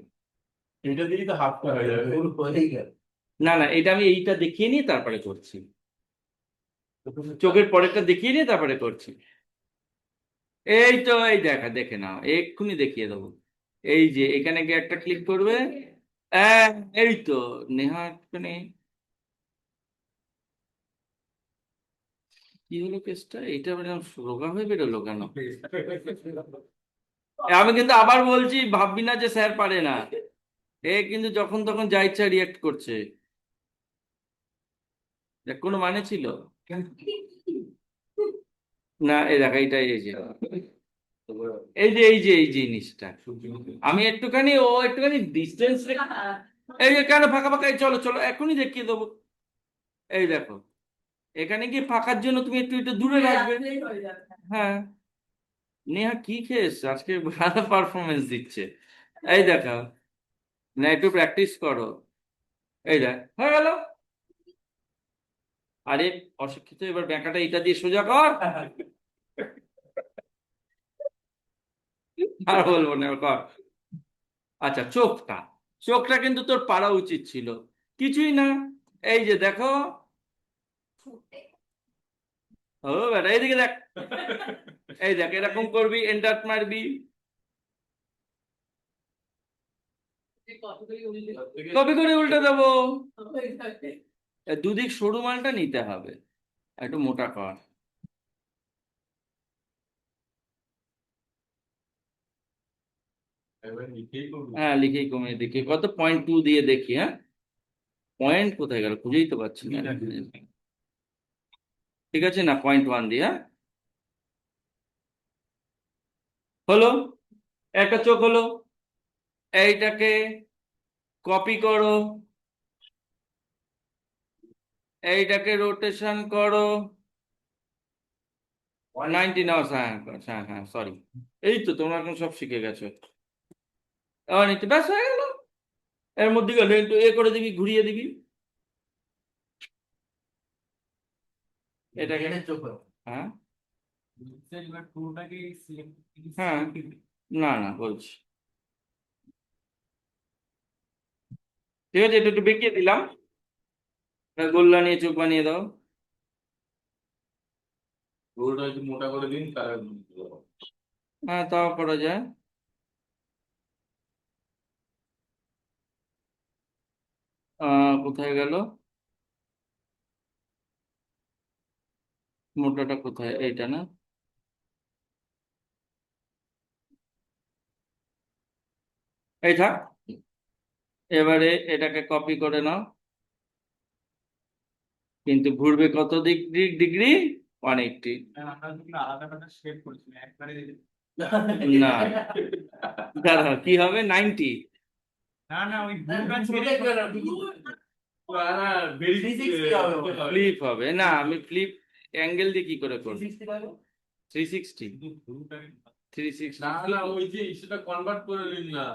Speaker 2: এটা দিয়েই তো হাফটা হয়ে যাবে, ওর হয়েই গেল।
Speaker 1: না না, এটা আমি এইটা দেখিয়ে নিয়ে তারপরে করছি, চোখের পরেরটা দেখিয়ে নিয়ে তারপরে করছি। এই তো, এই দেখা, দেখে নাও, এক্ষুনি দেখিয়ে দেবো। এই যে এখানে গিয়ে একটা ক্লিক করবে। আহ, এই তো, নেহা এখানে, কি হলো কেসটা, এটা মানে রোগা হয়ে বেরোলো কেন? আমি কিন্তু আবার বলছি, ভাববি না যে স্যার পারে না, এ কিন্তু যখন তখন যা ইচ্ছা রিয়াক্ট করছে, এর কোনো মানে ছিল? না, এই দেখা, এইটাই, এই যে জিনিসটা, আমি একটুখানি, ও একটুখানি ডিস্টেন্স, এই যে কেন ফাঁকা ফাঁকা, এই চলো চলো এখনই দেখিয়ে দেবো। এই দেখো, এখানে গিয়ে ফাঁকার জন্য তুমি একটু একটু দূরে রাখবে। হ্যাঁ, নেহা কি খেয়েছে আজকে, ভালো পারফরমেন্স দিচ্ছে। এই দেখো, না একটু প্র্যাকটিস করো। এই দেখ হয়ে গেল। আরে অশিক্ষিত, এবার ব্যাঁকাটা এটা দিয়ে সোজা কর। আর বলবো না, এবার কর। আচ্ছা চোখটা, চোখটা কিন্তু তোর পারা উচিত ছিল, কিছুই না। এই যে দেখো, ও বেটা এইদিকে দেখ, এই দেখ এরকম করবি, এন্টার মারবি, কপি করে উল্টে দেবো। দুদিক সরু মালটা নিতে হবে, একটু মোটা কর।
Speaker 2: এবার লিখেই করবি।
Speaker 1: হ্যাঁ লিখেই কমিয়ে দেখি, কত 0.2 দিয়ে দেখি, হ্যাঁ পয়েন্ট কোথায় গেল, খুঁজেই তো পাচ্ছি না। ঠিক আছে না, 0.1 দিয়ে, হ্যাঁ হলো, একটা চোখ হলো। এইটাকে কপি করো, এইটাকে রোটেশন করো 90 নাও, হ্যাঁ হ্যাঁ হ্যাঁ, সরি। এই তো তোমরা এখন সব শিখে গেছো, এবার নিতে ব্যাস হয়ে গেল। এর মধ্যে গেলে একটু এ করে দিবি, ঘুরিয়ে দিবি এটাকে।
Speaker 2: এখানে চোখ হবে।
Speaker 1: হ্যাঁ
Speaker 3: এবার পুরোটাকে
Speaker 1: হ্যাঁ, না না বলছি, ঠিক আছে, একটু একটু বেঁকিয়ে দিলাম, এবার গোল্লা নিয়ে চোখ বানিয়ে দাও।
Speaker 2: রোলটা একটু মোটা করে দিন, তার
Speaker 1: হ্যাঁ তাও করা যায়। কোথায় গেল, মোটাটা কোথায়, এইটা না, এই থাক। এবারে এটাকে কপি করে নাও, কিন্তু ঘুরবে কত ডিগ্রি, ডিগ্রি 180।
Speaker 3: আমরা দুটো আলাদা আলাদা শেপ করেছিলাম একবারে।
Speaker 1: না, দাঁড়া কি হবে, 90।
Speaker 3: না না ওই ব্লুটা ছেড়ে
Speaker 1: ফ্লিপ হবে না, আমি ফ্লিপ অ্যাঙ্গেল দিয়ে কি করে করব? 360,
Speaker 3: শুধু ব্লুটাকে
Speaker 1: 360
Speaker 2: না না ওই যে সেটা কনভার্ট করে নিন না,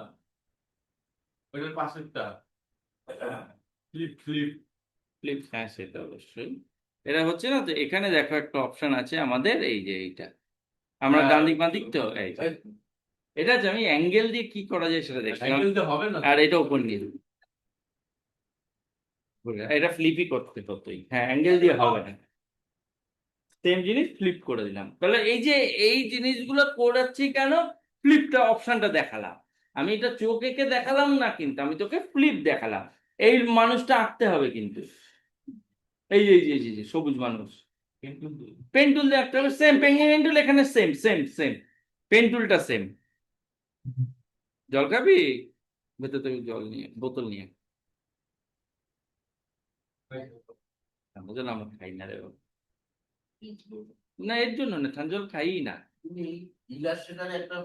Speaker 2: ওইটার পাশেরটা ফ্লিপ ফ্লিপ।
Speaker 1: ফ্লিপ, হ্যাঁ সেটা অবশ্যই। এটা হচ্ছে না তো, এখানে দেখো একটা অপশন আছে আমাদের, এই যে এইটা, আমরা ডান দিক বাঁ দিক তো এই যে। এটা হচ্ছে আমি অ্যাঙ্গেল দিয়ে কি করা যায় সেটা দেখছিলাম,
Speaker 2: অ্যাঙ্গেল দিয়ে হবে না
Speaker 1: আর এটা ওপর নিয়ে দেবো। এটা ফ্লিপই করতে হতোই, হ্যাঁ অ্যাঙ্গেল দিয়ে হবে না। সেম জিনিস ফ্লিপ করে দিলাম, তাহলে এই যে এই জিনিসগুলো করাচ্ছি কেন? ফ্লিপটা অপশনটা দেখালাম, আমি এটা চোখ এঁকে দেখালাম না, কিন্তু আমি তোকে ফ্লিপ দেখালাম। এই মানুষটা আঁকতে হবে কিন্তু, এই যে এই যে সবুজ মানুষ,
Speaker 3: কিন্তু
Speaker 1: পেন টুল দিয়ে আঁকতে হবে, সেম পেন টুল এখানে সেম সেম সেম, পেন টুলটা সেম। জল খাবি? ভেতর থেকে জল নিয়ে, বোতল নিয়ে। বুঝলাম, আমরা খাই না রে বাবা। না এর জন্য না, ঠান্ডা জল খাই না।
Speaker 2: তুমি ইলাস্ট্রেটরে একটা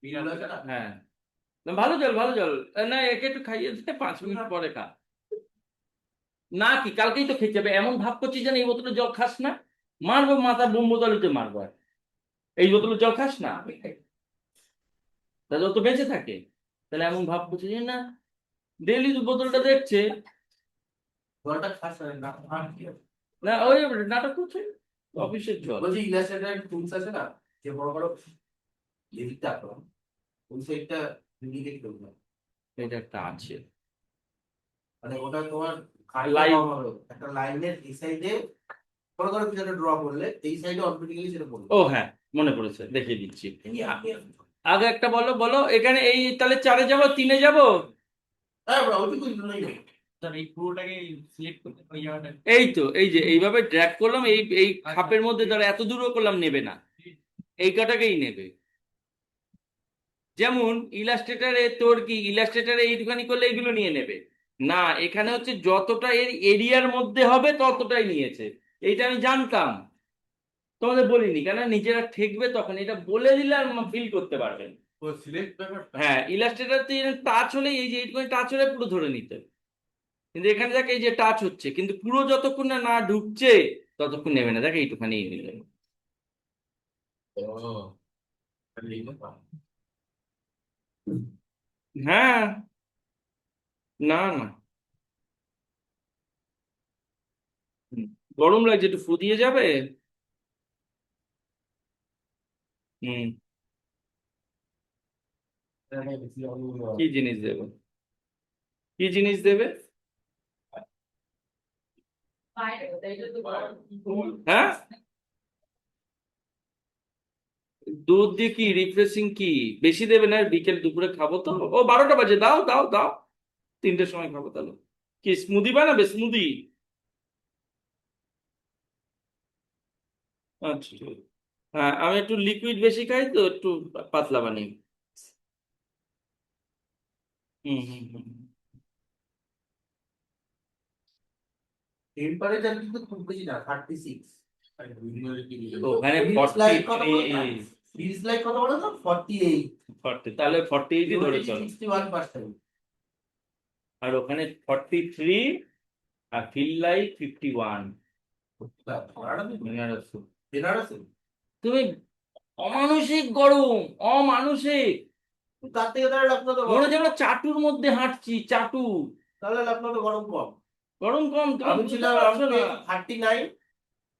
Speaker 2: বিড়াল আছে না?
Speaker 1: হ্যাঁ, না ভালো জল ভালো জল। না একে একটু খাইয়ে দে, 5 মিনিট পরে খা। না কি কালকেই তো খেতে যাবে, এমন ভাব করছিস যেন এই বোতলে জল খাস না। মারবো, মাথা বোম্বতালিতে মারবো আর। এই বোতলে জল খাস না, তাহলে ও তো বেঁচে থাকে। তাহলে এমন ভাব করছিস যে না, ডেলি বোতলটা দেখছে।
Speaker 2: জলটা খাস না
Speaker 1: না ওই নাটক করছে, অফিসের জল।
Speaker 2: বলছি ইলাস্ট্রেটর টুলস আছে না, যে বড় বড় এদিকটা আঁকো, ওই সাইডটা ইন্ডিকেট করবে,
Speaker 1: এটা একটা আছে
Speaker 2: মানে ওটা তোমার
Speaker 1: লাইন।
Speaker 2: একটা লাইনের এই সাইডে বড় করে কিছু একটা ড্র করলে এই সাইডে অটোমেটিক্যালি সেটা পড়বে।
Speaker 1: ও হ্যাঁ, মনে পড়েছে, দেখিয়ে দিচ্ছি। আগে একটা বলো বলো, এখানে এই তাহলে 4-এ যাবো, 3-এ যাবো।
Speaker 2: হ্যাঁ bro, ওইটুকু নাই।
Speaker 3: স্যার এই পুরোটাকে সিলেক্ট করতে ওই জায়গাটা
Speaker 1: এই তো এই যে এইভাবে ড্র্যাগ করলাম, এই এই খাপের মধ্যে ধরো এত দূরও করলাম, নেবে না, এই কাটাকেই নেবে। যেমন ইলাস্ট্রেটারে তোর কি, ইলাস্ট্রেটারে এইটুখানি করলে এইগুলো নিয়ে নেবে না, এখানে হচ্ছে যতটা এর এরিয়ার মধ্যে হবে ততটাই নিয়েছে। এইটা আমি জানতাম, তোমাদের বলিনি কেন, নিজেরা ঠেকবে তখন, এটা বলে দিলে আর ফিল করতে পারবেন।
Speaker 2: ও সিলেক্ট ব্যাপারটা
Speaker 1: হ্যাঁ ইলাস্ট্রেটার টাচ হলে, এই যে এইটুখানি টাচ হলে পুরো ধরে নিতে, কিন্তু এখানে দেখ এই যে টাচ হচ্ছে, কিন্তু পুরো যতক্ষণ না না ঢুকছে ততক্ষণ নেবে না, দেখ এইটুখানি নিলে।
Speaker 2: ও
Speaker 1: হ্যাঁ, না না, হুম, গরম লাগছে, একটু ফু দিয়ে যাবে। হুম, কি জিনিস দেবে, কি জিনিস দেবে? হ্যাঁ, দুধ দিয়ে কি রিফ্রেশিং কি বেশি দেবে না, বিকেল দুপুরে খাবো তো, ও 12টা বাজে, দাও দাও দাও, 3টের সময় খাবো তাহলে। কি স্মুদি বানাবে, স্মুদি? আচ্ছা ঠিক আছে। হ্যাঁ আমি একটু লিকুইড বেশি খাই তো, একটু পাতলা বানাই। হুম হুম হুম।
Speaker 2: টেম্পারেচার কিন্তু খুব বেশি না, 36।
Speaker 1: ওখানে
Speaker 2: ফিজ লাইক কত বলো তো?
Speaker 1: 40,
Speaker 2: ফিজ লাইক কত বলো তো? 48।
Speaker 1: 40, তাহলে 48ই ধরে চলো।
Speaker 2: 61%।
Speaker 1: আর ওখানে 43, আর ফিল লাইক 51।
Speaker 2: বেনারসি।
Speaker 1: তুমি অমানসিক গরম, অমানসিক,
Speaker 2: তার থেকে তাহলে লখনৌ তো
Speaker 1: মনে
Speaker 2: গরম।
Speaker 1: হচ্ছে আমরা চাটুর মধ্যে হাঁটছি, চাটু।
Speaker 2: তাহলে লখনৌ তো গরম কম।
Speaker 1: গরম কম, তুমি
Speaker 2: আমি
Speaker 1: বুঝতে
Speaker 2: ছিলাম
Speaker 1: পারছো না।
Speaker 2: 39,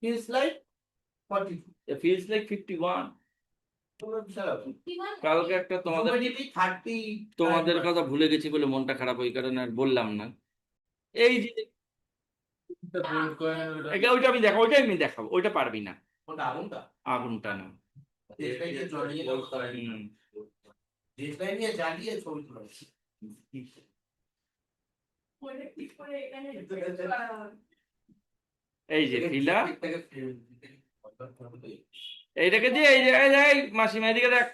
Speaker 2: ফিজ লাইক 42।
Speaker 1: Feels like 51।
Speaker 2: তোমরা বিশাল ব্যাপার।
Speaker 1: কালকে একটা তোমাদের,
Speaker 2: Humidity 30।
Speaker 1: তোমাদের কথা ভুলে গেছি বলে মনটা খারাপ, ওই কারণে আর বললাম না। এই যে ওইটা আমি দেখাবো, ওইটা আমি দেখাবো, ওইটা পারবি না,
Speaker 2: কোনটা আগুনটা?
Speaker 1: আগুনটা না।
Speaker 2: দেশটাই নিয়ে জ্বালিয়ে
Speaker 1: হুম।
Speaker 2: দেশটাই নিয়ে জ্বালিয়ে ছবি তোলা।
Speaker 1: এই যে ফিলা, এইটাকে দিয়ে এই যে এই যে, এই মাসিমা এদিকে দেখ,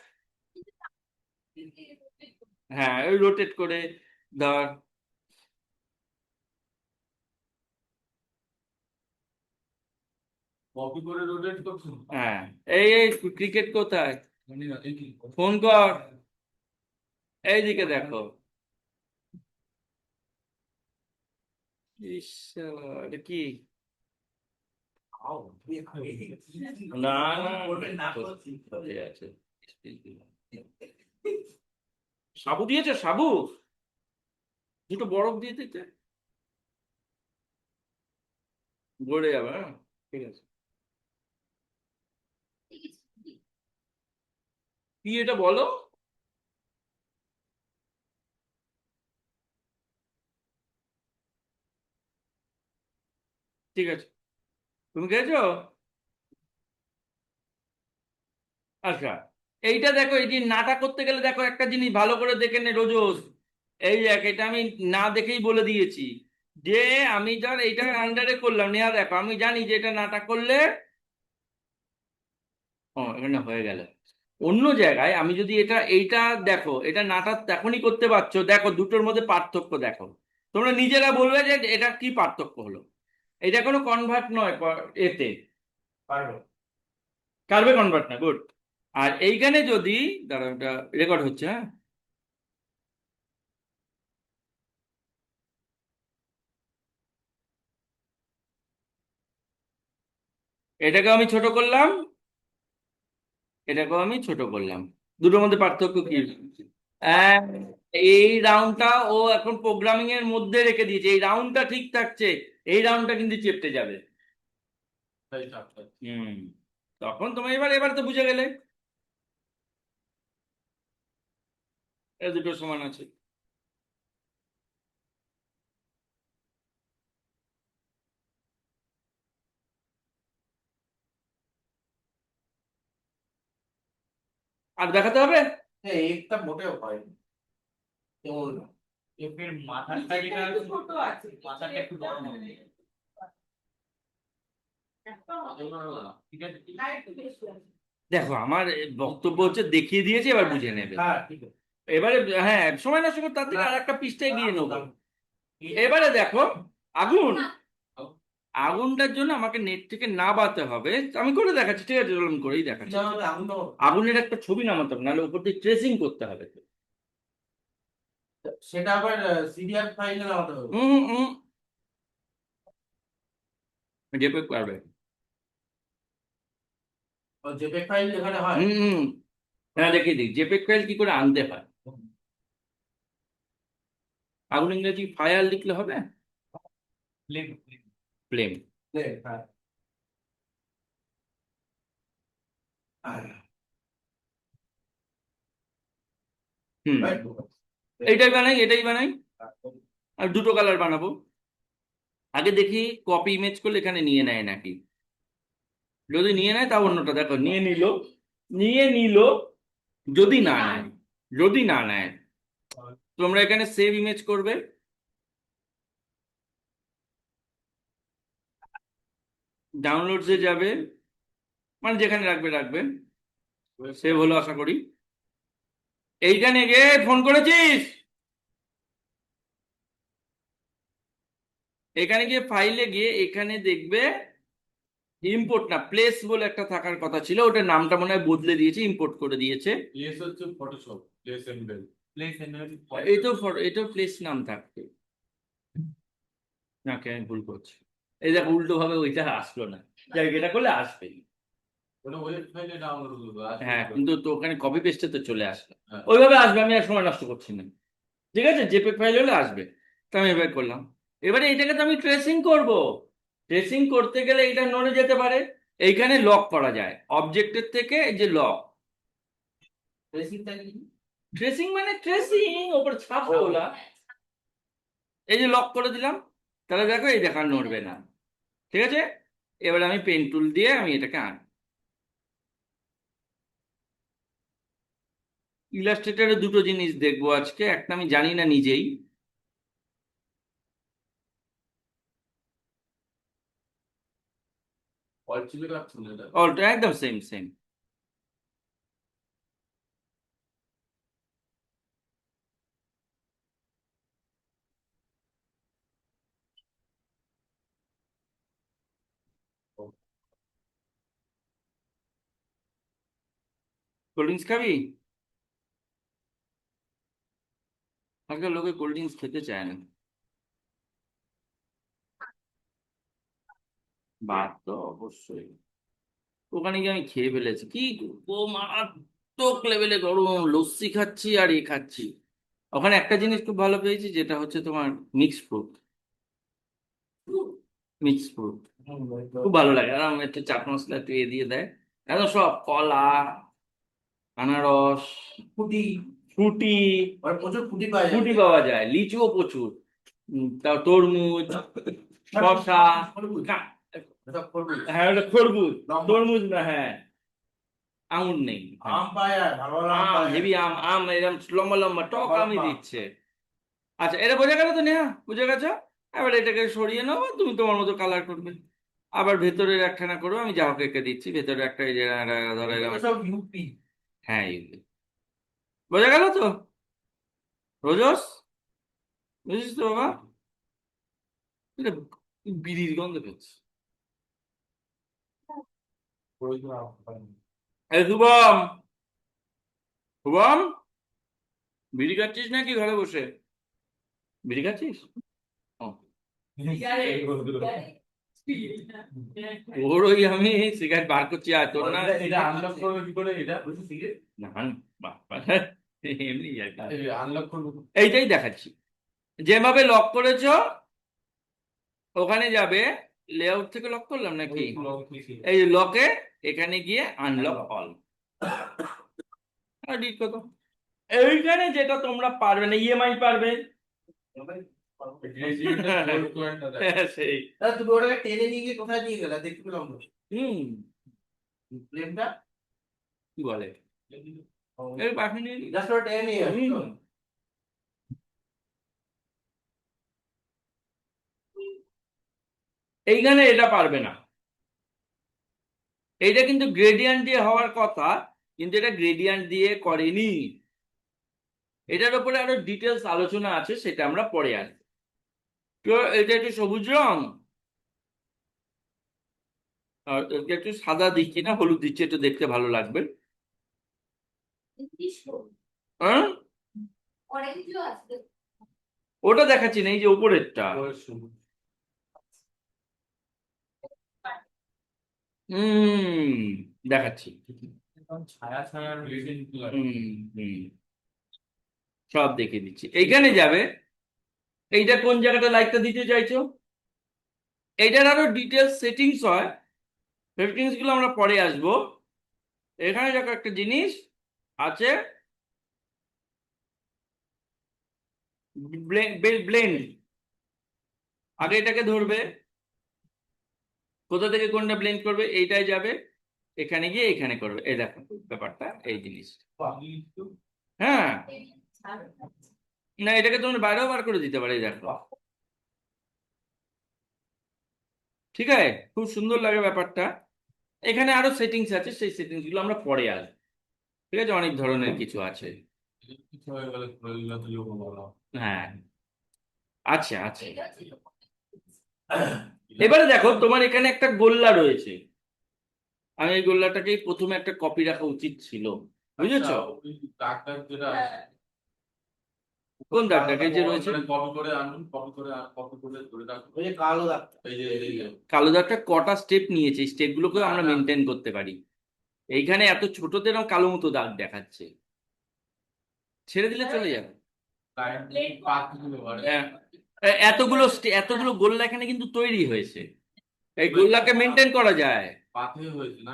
Speaker 1: হ্যাঁ ওই রোটেট করে ধর।
Speaker 2: কপি করে রোটেট করছো?
Speaker 1: হ্যাঁ এই এই ক্রিকেট কোথায়,
Speaker 2: জানি না, এই কি?
Speaker 1: ফোন কর। এইদিকে দেখো। ইস, এটা কি? না, না, না, কোথায় আছে? সাবু দিয়েছে, সাবু? দুটো বরফ দিয়ে দিতে গড়ে যাবে, হ্যাঁ? ঠিক আছে। কি এটা বলো? ঠিক আছে, তুমি খেয়েছো? আচ্ছা, এইটা দেখো, এই যে নাটা করতে গেলে দেখো একটা জিনিস ভালো করে দেখে নে রোজ। এই দেখ, এটা আমি না দেখেই বলে দিয়েছি যে আমি ধর এইটা আন্ডারে করলাম, নেহা দেখো আমি জানি যে এটা নাটা করলে, ও এখানে হয়ে গেল। অন্য জায়গায় আমি যদি এইটা দেখো, এটা নাটা এখনই করতে পারছো, দেখো দুটোর মধ্যে পার্থক্য দেখো। তোমরা নিজেরা বলবে যে এটা কি পার্থক্য হলো। এটা কোনো কনভার্ট নয় এতে,
Speaker 2: পারবে।
Speaker 1: কার্বে কনভার্ট না, গুড। আর এইখানে যদি, দাঁড়াও এটা রেকর্ড হচ্ছে, হ্যাঁ। এটাকেও আমি ছোট করলাম, এটাকেও আমি ছোট করলাম। দুটোর মধ্যে পার্থক্য কি? আহ, এই রাউন্ডটা ও এখন প্রোগ্রামিং এর মধ্যে রেখে দিয়েছে, এই রাউন্ডটা ঠিক থাকছে, এই রাউন্ডটা কিন্তু চেপটে যাবে।
Speaker 2: তাই থাকবে।
Speaker 1: হুম, তখন তোমার এবার এবার তো বুঝে গেলে এরা দুটো সমান আছে। আর দেখাতে হবে?
Speaker 2: হ্যাঁ, একটা মোটেও হয় কেমন না।
Speaker 3: এর মাথাটা যেটা মাথাটা একটু বড় হবে। ঠিক আছে।
Speaker 1: দেখো আমার বক্তব্য হচ্ছে দেখিয়ে দিয়েছে, এবার বুঝে নেবে।
Speaker 2: হ্যাঁ, ঠিক আছে।
Speaker 1: এবারে হ্যাঁ, সময় নষ্ট করে তার থেকে আর একটা পৃষ্ঠায় গিয়ে নেবো।
Speaker 2: এটা
Speaker 1: এবারে দেখো, আগুন, আগুনটার জন্য আমাকে নেট থেকে নামাতে হবে। আমি করে দেখাচ্ছি, ঠিক আছে, চলো আমি করেই দেখাচ্ছি।
Speaker 2: কিভাবে আগুন দেবো?
Speaker 1: আগুনের একটা ছবি নামাতে হবে, নাহলে উপর দিয়ে ট্রেসিং করতে হবে।
Speaker 2: সেটা আবার সিরিয়াল ফাইলে নামাতে হবে।
Speaker 1: হুম, হুম, হুম। জেপে পারবে।
Speaker 2: জেপেগ ফাইল যেখানে হয়।
Speaker 1: হুম, হুম। হ্যাঁ, দেখিয়ে দিই জেপেগ ফাইল কি করে আনতে হয়। আগুন ইংরেজি ফায়ার লিখলে হবে?
Speaker 3: Plain
Speaker 1: flame.
Speaker 2: হ্যাঁ। আর
Speaker 1: হুম,
Speaker 2: right?
Speaker 1: এইটাই বানাই, এটাই বানাই। আর দুটো কালার বানাবো। আগে দেখি কপি ইমেজ করলে এখানে নিয়ে নেয় নাকি। যদি নিয়ে নেয় তাও অন্যটা, দেখো নিয়ে নিল, নিয়ে নিল। যদি না নেয়, যদি না নেয়, তোমরা এখানে সেভ ইমেজ করবে, ডাউনলোডসে যাবে, মানে যেখানে রাখবে রাখবে। সেভ হলো আশা করি। এইখানে গিয়ে ফোন করেছিস, এখানে গিয়ে ফাইলে গিয়ে এখানে দেখবে ইম্পোর্ট না প্লেস বলে একটা থাকার কথা ছিল, ওটার নামটা মনে হয় বদলে দিয়েছে, ইম্পোর্ট করে দিয়েছে।
Speaker 2: প্লেস হচ্ছে ফটোশপ, প্লেস এমবেল।
Speaker 1: এটাও এটাও প্লেস নাম থাকবে নাকি, আমি ভুল করছি? এই দেখো উল্টো ভাবে ওইটা আসলো না, যাই হোক, এটা করলে আসবে।
Speaker 2: ওটা ওয়েব ফাইলে ডাউনলোড করবে আসবে
Speaker 1: হ্যাঁ,
Speaker 2: তো।
Speaker 1: কিন্তু তো ওখানে কপি পেস্টে তো চলে আসবে।
Speaker 2: হ্যাঁ।
Speaker 1: ওইভাবে আসবে, আমি আর সময় নষ্ট করছি না। ঠিক আছে, জেপেগ ফাইল হলে আসবে। তো আমি এবার করলাম। এবারে এটাকে তো আমি ট্রেসিং করব। ট্রেসিং করতে গেলে এটা নড়ে যেতে পারে। এইখানে লক করা যায় অবজেক্টের থেকে, এই যে লক।
Speaker 2: ট্রেসিংটা কি?
Speaker 1: ট্রেসিং মানে ট্রেসিং, ওপর ছাপ তোলা। এই যে লক করে দিলাম, তাহলে দেখো এই দেখা নড়বে না। ঠিক আছে, এবার আমি পেন টুল দিয়ে আমি এটাকে ইলাস্ট্রেটরে দুটো জিনিস দেখবো আজকে, একটা আমি জানি না নিজেই।
Speaker 2: অল চিপে রাখছেন এটা।
Speaker 1: অলটা একদম সেম সেম। কোল্ড ড্রিঙ্কস খাবি? আজকাল লোকে কোল্ড ড্রিঙ্কস খেতে চায় না। ভাত তো অবশ্যই ওখানে গিয়ে আমি খেয়ে ফেলেছি, কি ও মারাত্মক লেভেলে গরম, লস্যি খাচ্ছি আর এ খাচ্ছি। ওখানে একটা জিনিস খুব ভালো পেয়েছি, যেটা হচ্ছে তোমার মিক্স ফ্রুট। মিক্স ফ্রুট খুব ভালো লাগে, আর আমার একটু চাট মশলা একটু এ দিয়ে দেয়। এখন সব কলা, আনারস,
Speaker 2: ফুটি,
Speaker 1: ফ্রুটি,
Speaker 2: মানে প্রচুর ফুটি পাওয়া যায়।
Speaker 1: ফ্রুটি পাওয়া যায়, লিচুও প্রচুর, তার তরমুজ, শসা,
Speaker 2: খরবুজ,
Speaker 1: কা-
Speaker 2: সব খরবুজ।
Speaker 1: হ্যাঁ ওটা খরবুজ,
Speaker 2: লম্বা।
Speaker 1: তরমুজ না, হ্যাঁ আঙুর নেই।
Speaker 2: আম পাওয়া যায়, ভালো ভালো আম
Speaker 1: আম,
Speaker 2: পাওয়া যায়।
Speaker 1: হেভি আম, আম এরকম লম্বা লম্বা টক আমই
Speaker 2: লম্বা।
Speaker 1: দিচ্ছে। আচ্ছা, এটা বোঝা গেল তো, নেহা বুঝে গেছো? এবার এটাকে সরিয়ে নাও, তুমি তোমার মতো কালার করবে। আবার ভেতরের একখানা করো, আমি যা হোক এঁকে দিচ্ছি, ভেতরে একটা এই যে ধরো
Speaker 2: এগুলো
Speaker 1: এরকম
Speaker 2: সব ইউপি।
Speaker 1: হ্যাঁ বোঝা গেল তো রোজস? বুঝেছিস তো বাবা? এটা বিড়ির গন্ধ পেয়েছে।
Speaker 2: ওইগুলো আম পাওয়া যায়।
Speaker 1: এই শুভম, শুভম, বিড়ি খাচ্ছিস নাকি ঘরে বসে? বিড়ি খাচ্ছিস? ও, তোর ওই আমি সিগারেট বার করছি, আর তোর না
Speaker 2: এটা আনলক করবে কি করে? এটা বুঝছিস কি?
Speaker 1: না, বাবা, এমনি আর কি।
Speaker 2: আনলক করবে
Speaker 1: এইটাই দেখাচ্ছি, যেভাবে লক করেছো ওখানে যাবে। লেআউট থেকে লক করলাম নাকি? এই লকে এখানে গিয়ে আনলক অল, এইখানে যেটা তোমরা পারবে না, ইএমআই পারবে। হ্যাঁ, সেই
Speaker 2: তুমি ওটাকে টেনে নিয়ে গিয়ে কোথায় নিয়ে গেলে দেখতে পেলাম না।
Speaker 1: হুম,
Speaker 2: প্লেনটা
Speaker 1: কি বলে, এই পাশে নিয়ে নি।
Speaker 2: জাস্ট ওটা টেনে নিয়ে
Speaker 1: হুম।
Speaker 2: আসতো।
Speaker 1: এইখানে এটা পারবে না, এইটা কিন্তু গ্রেডিয়েন্ট দিয়ে হওয়ার কথা, কিন্তু এটা গ্রেডিয়েন্ট দিয়ে করেনি। এটার উপরে আরো ডিটেলস আলোচনা আছে, সেটা আমরা পরে আসবো। তো এটা একটু সবুজ রং, আর এটা একটু সাদা দিচ্ছি না, হলুদ দিচ্ছি, একটু দেখতে ভালো লাগবে। হ্যাঁ, ওটা দেখাচ্ছি না, এই যে উপরেরটা। হুম, দেখাচ্ছি।
Speaker 2: ছায়া ছায়া
Speaker 1: হুম, হুম, সব দেখিয়ে দিচ্ছি। এইখানে যাবে, এইটা কোন জায়গাটা লাইটটা দিতে চাইছো, এইটার আরো ডিটেলস সেটিংস হয়, সেটিংস গুলো আমরা পরে আসবো। এখানে দেখো একটা জিনিস আছে, ব্লেন্ড। আগে এটাকে ধরবে, কোথা থেকে কোনটা ব্লেন্ড করবে, এইটাই যাবে, এখানে গিয়ে এখানে করবে, এই দেখো ব্যাপারটা, এই জিনিস। হ্যাঁ, না এটাকে তোমরা বাইরেও বার করে দিতে পারে, এই দেখো। ঠিক আছে, খুব সুন্দর লাগে ব্যাপারটা। এখানে আরো সেটিংস আছে, সেই সেটিংস গুলো আমরা পরে আসবো। ঠিক আছে, অনেক ধরনের কিছু আছে।
Speaker 2: কিছু হয়ে গেলে প্রয়োজন তো যোগ বলা।
Speaker 1: হ্যাঁ, আচ্ছা আচ্ছা। এবারে দেখো, তোমার এখানে একটা গোল্লা রয়েছে, আমি এই গোল্লাটাকেই প্রথমে একটা কপি রাখা উচিত ছিল, বুঝেছো?
Speaker 2: ওই ডাক্তার যেটা
Speaker 1: কোন দাগটাকে যে রয়েছে,
Speaker 2: কপি করে আনুন, কপি করে ধরে রাখুন। ওই যে কালো দাগ, এই যে
Speaker 1: কালো দাগটা কটা স্টেপ নিয়েছে, স্টেপ গুলোকে আমরা মেনটেন করতে পারি। এইখানে এত ছোটতে এরকম কালো মতো দাগ দেখাচ্ছে, ছেড়ে দিলে চলে যাবে।
Speaker 2: লাইন পাতগুলো মানে
Speaker 1: হ্যাঁ, এতগুলো এতগুলো গোল্লা এখানে কিন্তু তৈরি হয়েছে, এই গোল্লাকে মেনটেন করা যায়।
Speaker 2: পাতে হয়েছে না।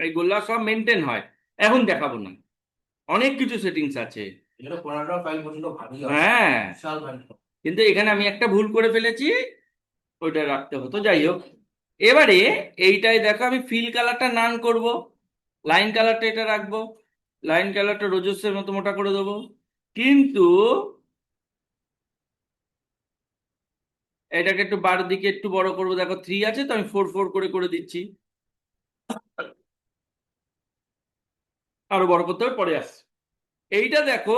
Speaker 1: এই গোল্লা সব মেনটেন হয়, এখন দেখাবো না, অনেক কিছু সেটিংস আছে।
Speaker 2: এটা 15টা ফাইল পর্যন্ত ভারী হয়,
Speaker 1: হ্যাঁ,
Speaker 2: বিশাল ফাইল।
Speaker 1: কিন্তু এখানে আমি একটা ভুল করে ফেলেছি, ওইটা রাখতে হতো, যাই হোক। এবারে এইটাই দেখো, আমি ফিল কালারটা নান করব, লাইন কালারটা এটা রাখবো, লাইন কালারটা রোজসের মতো মোটা করে দেবো, কিন্তু এটাকে একটু বার দিকে একটু বড় করবো, দেখো 3 আছে তো, আমি 4 4 করে করে দিচ্ছি, আরো বড় করতে হবে, পরে আসছে। এইটা দেখো,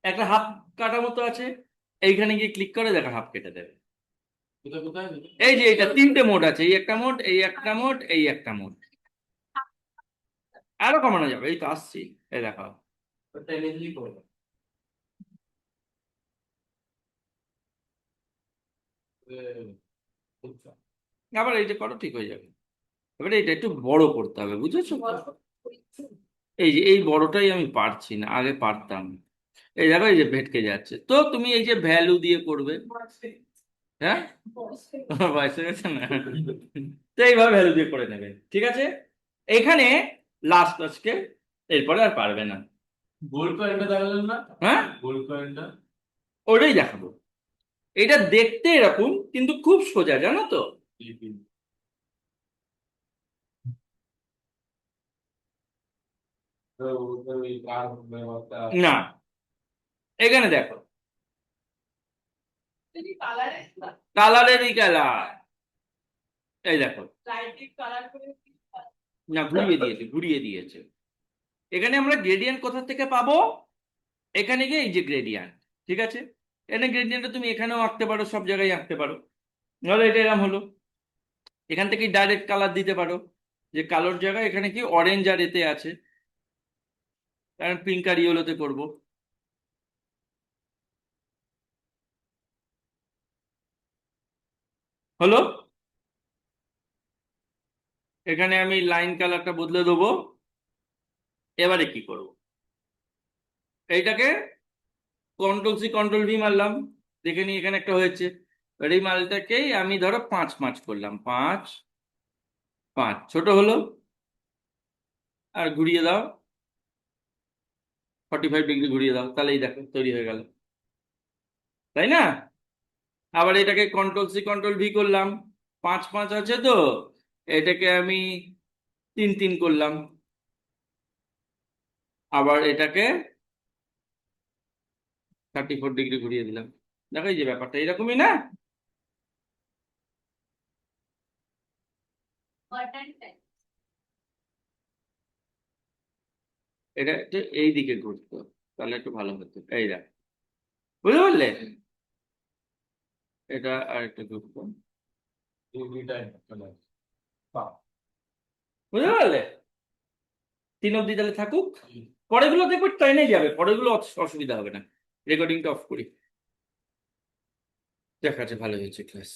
Speaker 1: একটা হাফ কাটা মতো আছে, এইখানে গিয়ে ক্লিক করে দেখো হাফ কেটে দেবে।
Speaker 2: কোথায় কোথায়
Speaker 1: এই যে এটা 3টে মোড আছে, এই একটা মোড, এই একটা মোড, এই একটা মোড। আরো কমানো যাবে, এই তো আসছি, এই দেখো।
Speaker 2: টেন ইজি করবো। আচ্ছা।
Speaker 1: আবার এইটা করো, ঠিক হয়ে যাবে। এবারে এটা একটু বড় করতে হবে, বুঝেছো? এই যে এই বড়টাই আমি পারছি না, আগে পারতাম। এই দেখো, এই যে ভেটকে যাচ্ছে, তো তুমি এই যে ভ্যালু দিয়ে করবে। হ্যাঁ, বয়স হয়ে গেছে না? তো এইভাবে ভ্যালু দিয়ে করে নেবে, ঠিক আছে। এখানে লাস্ট আজকে, এরপরে আর পারবে না।
Speaker 2: গোল কয়েনটা দেখালেন না?
Speaker 1: হ্যাঁ,
Speaker 2: গোল কয়েনটা
Speaker 1: ওটাই দেখাবো। এটা দেখতে এরকম, কিন্তু খুব সোজা, জানো তো।
Speaker 2: ওই কার ব্যাপারটা
Speaker 1: না, এখানে দেখো, কালারেরই কালার। এই দেখো, না ঘুরিয়ে দিয়েছে, ঘুরিয়ে দিয়েছে। এখানে আমরা গ্রেডিয়েন্ট কোথা থেকে পাবো? এখানে গিয়ে এই যে গ্রেডিয়েন্ট, ঠিক আছে। এখানে গ্রেডিয়েন্টটা তুমি এখানেও আঁকতে পারো, সব জায়গায় আঁকতে পারো। নাহলে এটা এরকম হলো, এখান থেকে ডাইরেক্ট কালার দিতে পারো, যে কালোর জায়গায় এখানে কি অরেঞ্জ আর এতে আছে, কারণ পিঙ্ক আর ইয়েলোতে করবো। হলো, এখানে আমি লাইন কালারটা বদলে দেবো। এবারে কি করব? এইটাকে কন্ট্রোল সি কন্ট্রোল ভি মারলাম, দেখে নি এখানে একটা হয়েছে। এবার এই মালটাকেই আমি ধরো 5 5 করলাম, 5 5, ছোট হলো। আর ঘুরিয়ে দাও, 45 ডিগ্রি ঘুরিয়ে দাও, তাহলেই দেখো তৈরি হয়ে গেল, তাই না? আবার এটাকে কন্ট্রোল সি কন্ট্রোল ভি করলাম, 5 5 আছে তো, এটাকে আমি 3 3 করলাম। আবার এটাকে 34 ডিগ্রি ঘুরিয়ে দিলাম। দেখো এই যে ব্যাপারটা এরকমই না। এটা একটু এই দিকে ঘুরতো, তাহলে একটু ভালো হতো। এই দেখ, বুঝতে পারলে? এটা আর একটা ঘুরতো,
Speaker 2: দুইটাই চলে আসে। বাহ।
Speaker 1: বুঝতে পারলে? 3 অব্দি তাহলে থাকুক, পরেগুলো দেখবে ট্রেনে যাবে, পরেগুলো অসুবিধা হবে না। রেকর্ডিংটা অফ করি, দেখা যাচ্ছে ভালো হয়েছে ক্লাস।